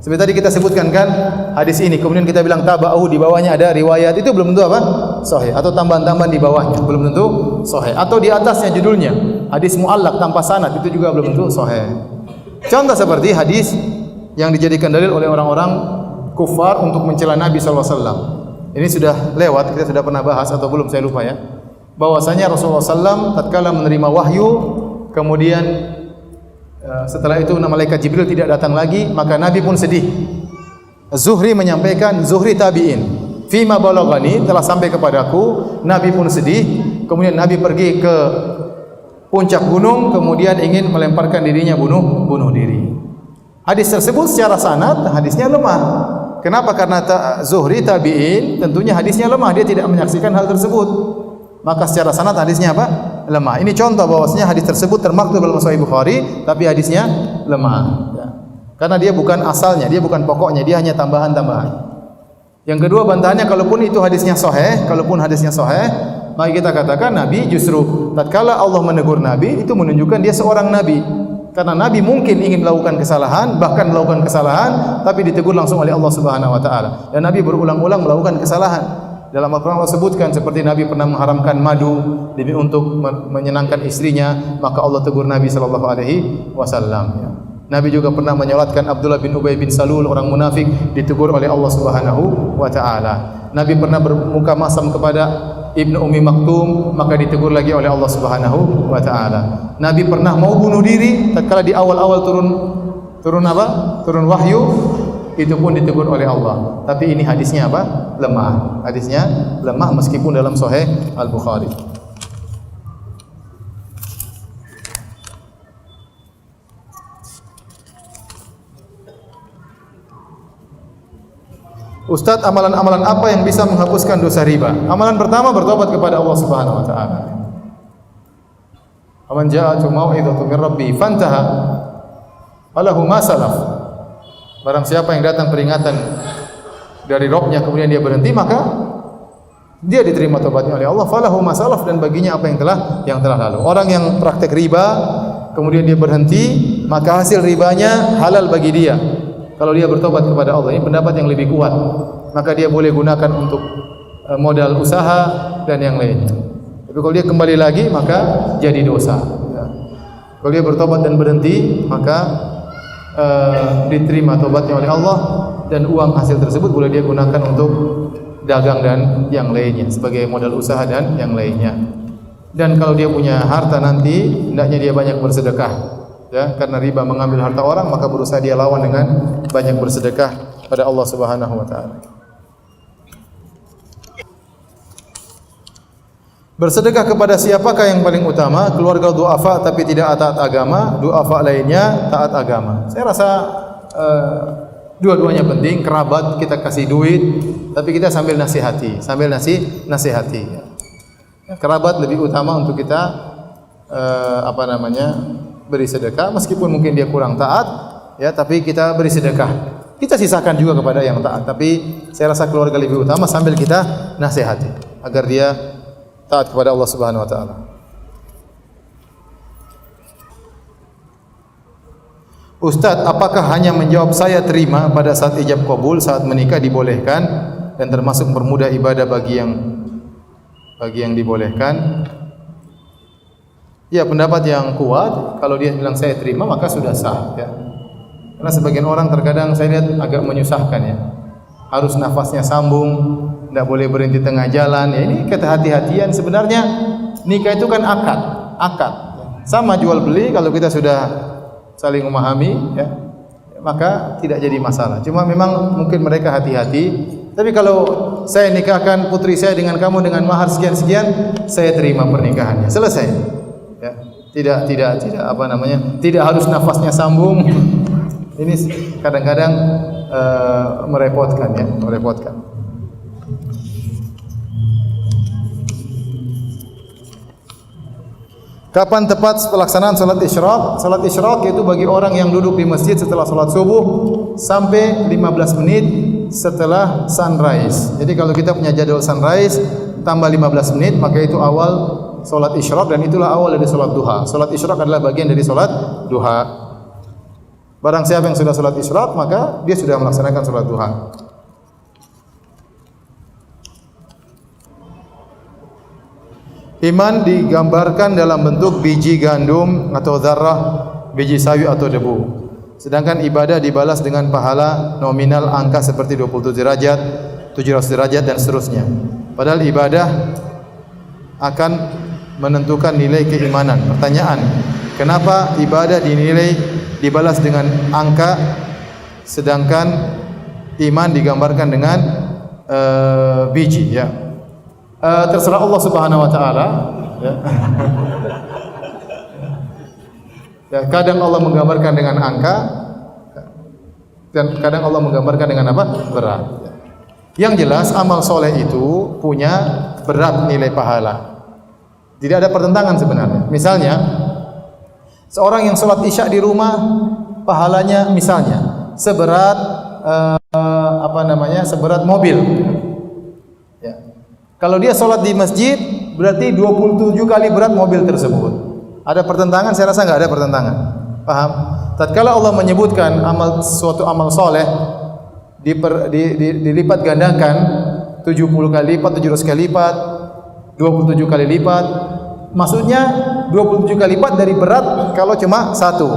Seperti tadi kita sebutkan kan hadis ini, kemudian kita bilang taba'ahu, di bawahnya ada riwayat, itu belum tentu apa? Sahih. Atau tambahan-tambahan di bawahnya belum tentu sahih. Atau di atasnya judulnya hadis muallaq tanpa sanad, itu juga belum tentu sahih. Contoh seperti hadis yang dijadikan dalil oleh orang-orang kufar untuk mencela Nabi SAW. Ini sudah lewat, kita sudah pernah bahas atau belum saya lupa ya. Bahwasanya Rasulullah SAW tatkala menerima wahyu, kemudian setelah itu malaikat Jibril tidak datang lagi, maka Nabi pun sedih. Zuhri menyampaikan, Zuhri tabi'in, fima balaghani, telah sampai kepadaku, Nabi pun sedih. Kemudian Nabi pergi ke puncak gunung, kemudian ingin melemparkan dirinya bunuh diri. Hadis tersebut secara sanad hadisnya lemah. Kenapa? Karena Zuhri tabi'in, tentunya hadisnya lemah, dia tidak menyaksikan hal tersebut. Maka secara sanad hadisnya apa? Lemah. Ini contoh bahwasanya hadis tersebut termaktub dalam Sahih Bukhari, tapi hadisnya lemah. Ya. Karena dia bukan asalnya, dia bukan pokoknya, dia hanya tambahan-tambahan. Yang kedua bantahannya, kalaupun itu hadisnya sahih, maka kita katakan Nabi justru tatkala Allah menegur Nabi, itu menunjukkan dia seorang Nabi. Karena Nabi mungkin ingin melakukan kesalahan, bahkan melakukan kesalahan, tapi ditegur langsung oleh Allah Subhanahu Wa Taala. Dan Nabi berulang-ulang melakukan kesalahan. Dalam Al-Quran Allah sebutkan seperti Nabi pernah mengharamkan madu demi untuk menyenangkan istrinya, maka Allah tegur Nabi sallallahu alaihi wasallam. Nabi juga pernah menyolatkan Abdullah bin Ubay bin Salul, orang munafik, ditegur oleh Allah Subhanahu wa taala. Nabi pernah bermuka masam kepada Ibnu Ummi Maktum, maka ditegur lagi oleh Allah Subhanahu wa taala. Nabi pernah mau bunuh diri tatkala di awal-awal turun wahyu, itu pun ditegur oleh Allah. Tapi ini hadisnya apa? Lemah. Hadisnya lemah meskipun dalam Sahih Al-Bukhari. Ustaz, amalan-amalan apa yang bisa menghapuskan dosa riba? Amalan pertama, bertobat kepada Allah Subhanahu wa taala. Aman ja'atu mau'izatu min rabbi fantaha falahu ma salaf. Barang siapa yang datang peringatan dari Rabb-Nya kemudian dia berhenti, maka dia diterima tobatnya oleh Allah, falahu ma salaf, dan baginya apa yang telah lalu. Orang yang praktek riba kemudian dia berhenti, maka hasil ribanya halal bagi dia. Kalau dia bertobat kepada Allah, ini pendapat yang lebih kuat, maka dia boleh gunakan untuk modal usaha dan yang lainnya. Tapi kalau dia kembali lagi, maka jadi dosa. Kalau dia bertobat dan berhenti, maka diterima tobatnya oleh Allah, dan uang hasil tersebut boleh dia gunakan untuk dagang dan yang lainnya sebagai modal usaha dan yang lainnya. Dan kalau dia punya harta nanti, hendaknya dia banyak bersedekah, ya, karena riba mengambil harta orang, maka berusaha dia lawan dengan banyak bersedekah pada Allah Subhanahu wa taala. Bersedekah kepada siapakah yang paling utama? Keluarga du'afa tapi tidak taat agama, du'afa lainnya taat agama. Saya rasa dua-duanya penting. Kerabat kita kasih duit, tapi kita sambil nasihati, nasihati. Kerabat lebih utama untuk kita beri sedekah, meskipun mungkin dia kurang taat, ya, tapi kita beri sedekah. Kita sisakan juga kepada yang taat, tapi saya rasa keluarga lebih utama sambil kita nasihati agar dia taat kepada Allah Subhanahu wa taala. Ustaz, apakah hanya menjawab saya terima pada saat ijab qabul, saat menikah dibolehkan dan termasuk mempermudah ibadah bagi yang dibolehkan? Ya, pendapat yang kuat, kalau dia bilang saya terima maka sudah sah, ya. Karena sebagian orang terkadang saya lihat agak menyusahkan, ya. Harus nafasnya sambung, tidak boleh berhenti tengah jalan. Ya, ini kehati-hatian. Sebenarnya nikah itu kan akad. Sama jual beli, kalau kita sudah saling memahami, ya, maka tidak jadi masalah. Cuma memang mungkin mereka hati-hati. Tapi kalau saya nikahkan putri saya dengan kamu dengan mahar sekian-sekian, saya terima pernikahannya. Selesai. Ya, tidak tidak harus nafasnya sambung. Ini kadang-kadang merepotkan, ya, merepotkan. Kapan tepat pelaksanaan salat isyraq? Salat isyraq yaitu bagi orang yang duduk di masjid setelah salat subuh sampai 15 menit setelah sunrise. Jadi kalau kita punya jadwal sunrise tambah 15 menit, maka itu awal salat isyraq dan itulah awal dari salat duha. Salat isyraq adalah bagian dari salat duha. Barang siapa yang sudah salat isyraq, maka dia sudah melaksanakan salat duha. Iman digambarkan dalam bentuk biji gandum atau zarrah, biji sawi atau debu. Sedangkan ibadah dibalas dengan pahala nominal angka seperti 27 derajat, 700 derajat dan seterusnya. Padahal ibadah akan menentukan nilai keimanan. Pertanyaan, kenapa ibadah dinilai dibalas dengan angka sedangkan iman digambarkan dengan biji, ya? Terserah Allah Subhanahu wa taala, ya. Ya, kadang Allah menggambarkan dengan angka dan kadang Allah menggambarkan dengan apa? Berat. Yang jelas amal soleh itu punya berat nilai pahala. Tidak ada pertentangan sebenarnya. Misalnya seorang yang sholat isya di rumah pahalanya misalnya seberat seberat mobil. Ya. Kalau dia sholat di masjid berarti 27 kali berat mobil tersebut. Ada pertentangan? Saya rasa enggak ada pertentangan. Paham? Tatkala Allah menyebutkan suatu amal soleh dilipat gandakan 70 kali lipat, 700 kali lipat, 27 kali lipat. Maksudnya 27 kali lipat dari berat kalau cuma satu.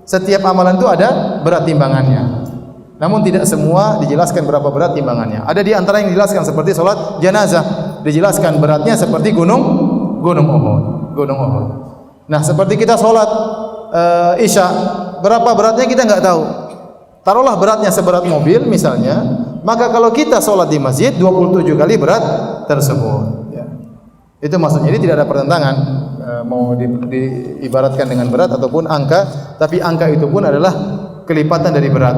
Setiap amalan itu ada berat timbangannya. Namun tidak semua dijelaskan berapa berat timbangannya. Ada di antara yang dijelaskan seperti salat jenazah, dijelaskan beratnya seperti gunung Uhud. Nah, seperti kita salat isya, berapa beratnya kita enggak tahu. Taruhlah beratnya seberat mobil misalnya, maka kalau kita salat di masjid 27 kali berat tersebut, ya. Itu maksudnya, ini tidak ada pertentangan mau diibaratkan dengan berat ataupun angka, tapi angka itu pun adalah kelipatan dari berat.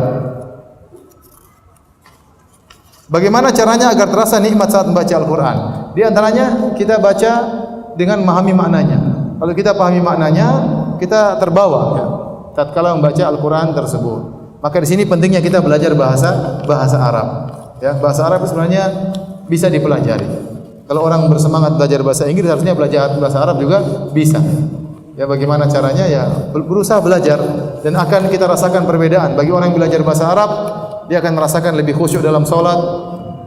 Bagaimana caranya agar terasa nikmat saat membaca Al-Quran? Di antaranya kita baca dengan memahami maknanya. Kalau kita pahami maknanya, kita terbawa, ya, tatkala membaca Al-Quran tersebut. Maka di sini pentingnya kita belajar bahasa Arab. Ya, bahasa Arab sebenarnya bisa dipelajari. Kalau orang bersemangat belajar bahasa Inggris, harusnya belajar bahasa Arab juga bisa. Ya, bagaimana caranya? Ya, berusaha belajar dan akan kita rasakan perbedaan. Bagi orang yang belajar bahasa Arab, dia akan merasakan lebih khusyuk dalam salat,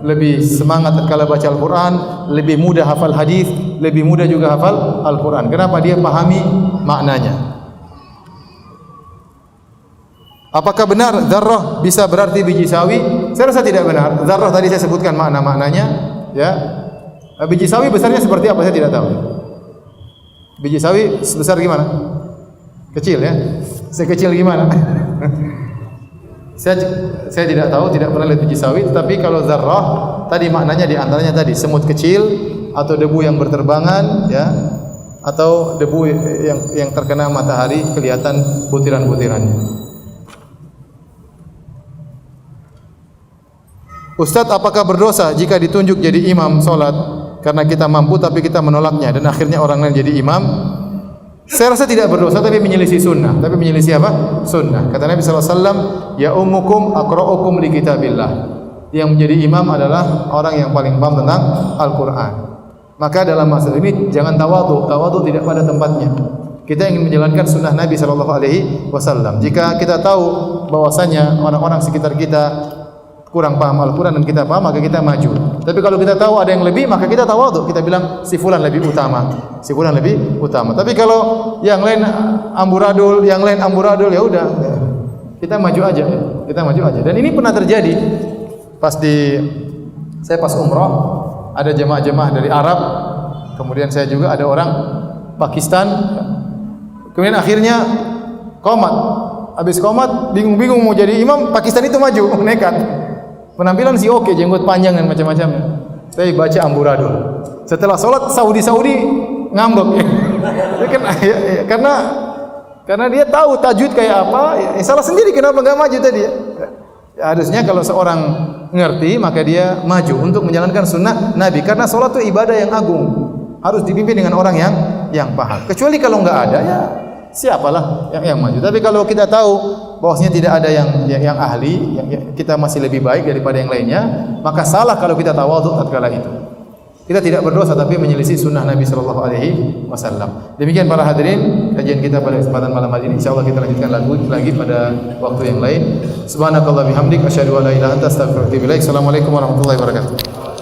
lebih semangat tatkala baca Al-Quran, lebih mudah hafal hadis, lebih mudah juga hafal Al-Quran. Kenapa? Dia pahami maknanya. Apakah benar zarrah bisa berarti biji sawi? Saya rasa tidak benar. Zarrah tadi saya sebutkan makna-maknanya, ya. Biji sawi besarnya seperti apa saya tidak tahu. Biji sawi sebesar gimana? Kecil, ya. Sekecil gimana? Saya tidak tahu, tidak pernah lihat biji sawi. Tetapi kalau zarrah tadi maknanya di antaranya tadi semut kecil atau debu yang berterbangan, ya, atau debu yang terkena matahari kelihatan butiran-butirannya. Ustaz, apakah berdosa jika ditunjuk jadi imam solat karena kita mampu tapi kita menolaknya dan akhirnya orang lain jadi imam? Saya rasa tidak berdosa, tapi menyelisih sunnah. Tapi menyelisih apa? Sunnah. Kata Nabi SAW, ya ummukum aqra'ukum li kitabillah. Yang menjadi imam adalah orang yang paling paham tentang Al-Quran. Maka dalam masalah ini jangan tawadhu. Tawadhu tidak pada tempatnya. Kita ingin menjalankan sunnah Nabi SAW. Jika kita tahu bahwasanya orang-orang sekitar kita kurang paham Al-Quran dan kita paham, maka kita maju. Tapi kalau kita tahu ada yang lebih, maka kita tawadhu. Kita bilang si fulan lebih utama. Si fulan lebih utama. Tapi kalau yang lain amburadul, ya udah. Kita maju aja. Kita maju aja. Dan ini pernah terjadi. Saya pas umrah, ada jemaah-jemaah dari Arab. Kemudian saya juga ada orang Pakistan. Kemudian akhirnya qomat. Habis qomat, bingung-bingung mau jadi imam, Pakistan itu maju, nekat. Penampilan sih oke, jenggot panjang dan macam-macamnya. Saya baca amburadul. Setelah sholat Saudi ngambek. Karena dia tahu tajwid kayak apa. Salah sendiri, kenapa enggak maju tadi? Ya, harusnya kalau seorang ngerti maka dia maju untuk menjalankan sunnah Nabi. Karena sholat itu ibadah yang agung. Harus dipimpin dengan orang yang paham. Kecuali kalau enggak ada, ya siapalah yang maju. Tapi kalau kita tahu bahwasanya tidak ada yang ahli, yang kita masih lebih baik daripada yang lainnya, maka salah kalau kita tawadhu tatkala itu. Kita tidak berdosa tapi menyelisih sunnah Nabi sallallahu alaihi wasallam. Demikian para hadirin, kajian kita pada kesempatan malam hari ini. Insyaallah kita lanjutkan lagi pada waktu yang lain. Subhanakallah bihamdik asyhadu an la ilaha illa anta astaghfiruka wa atubu ilaik. Assalamualaikum warahmatullahi wabarakatuh.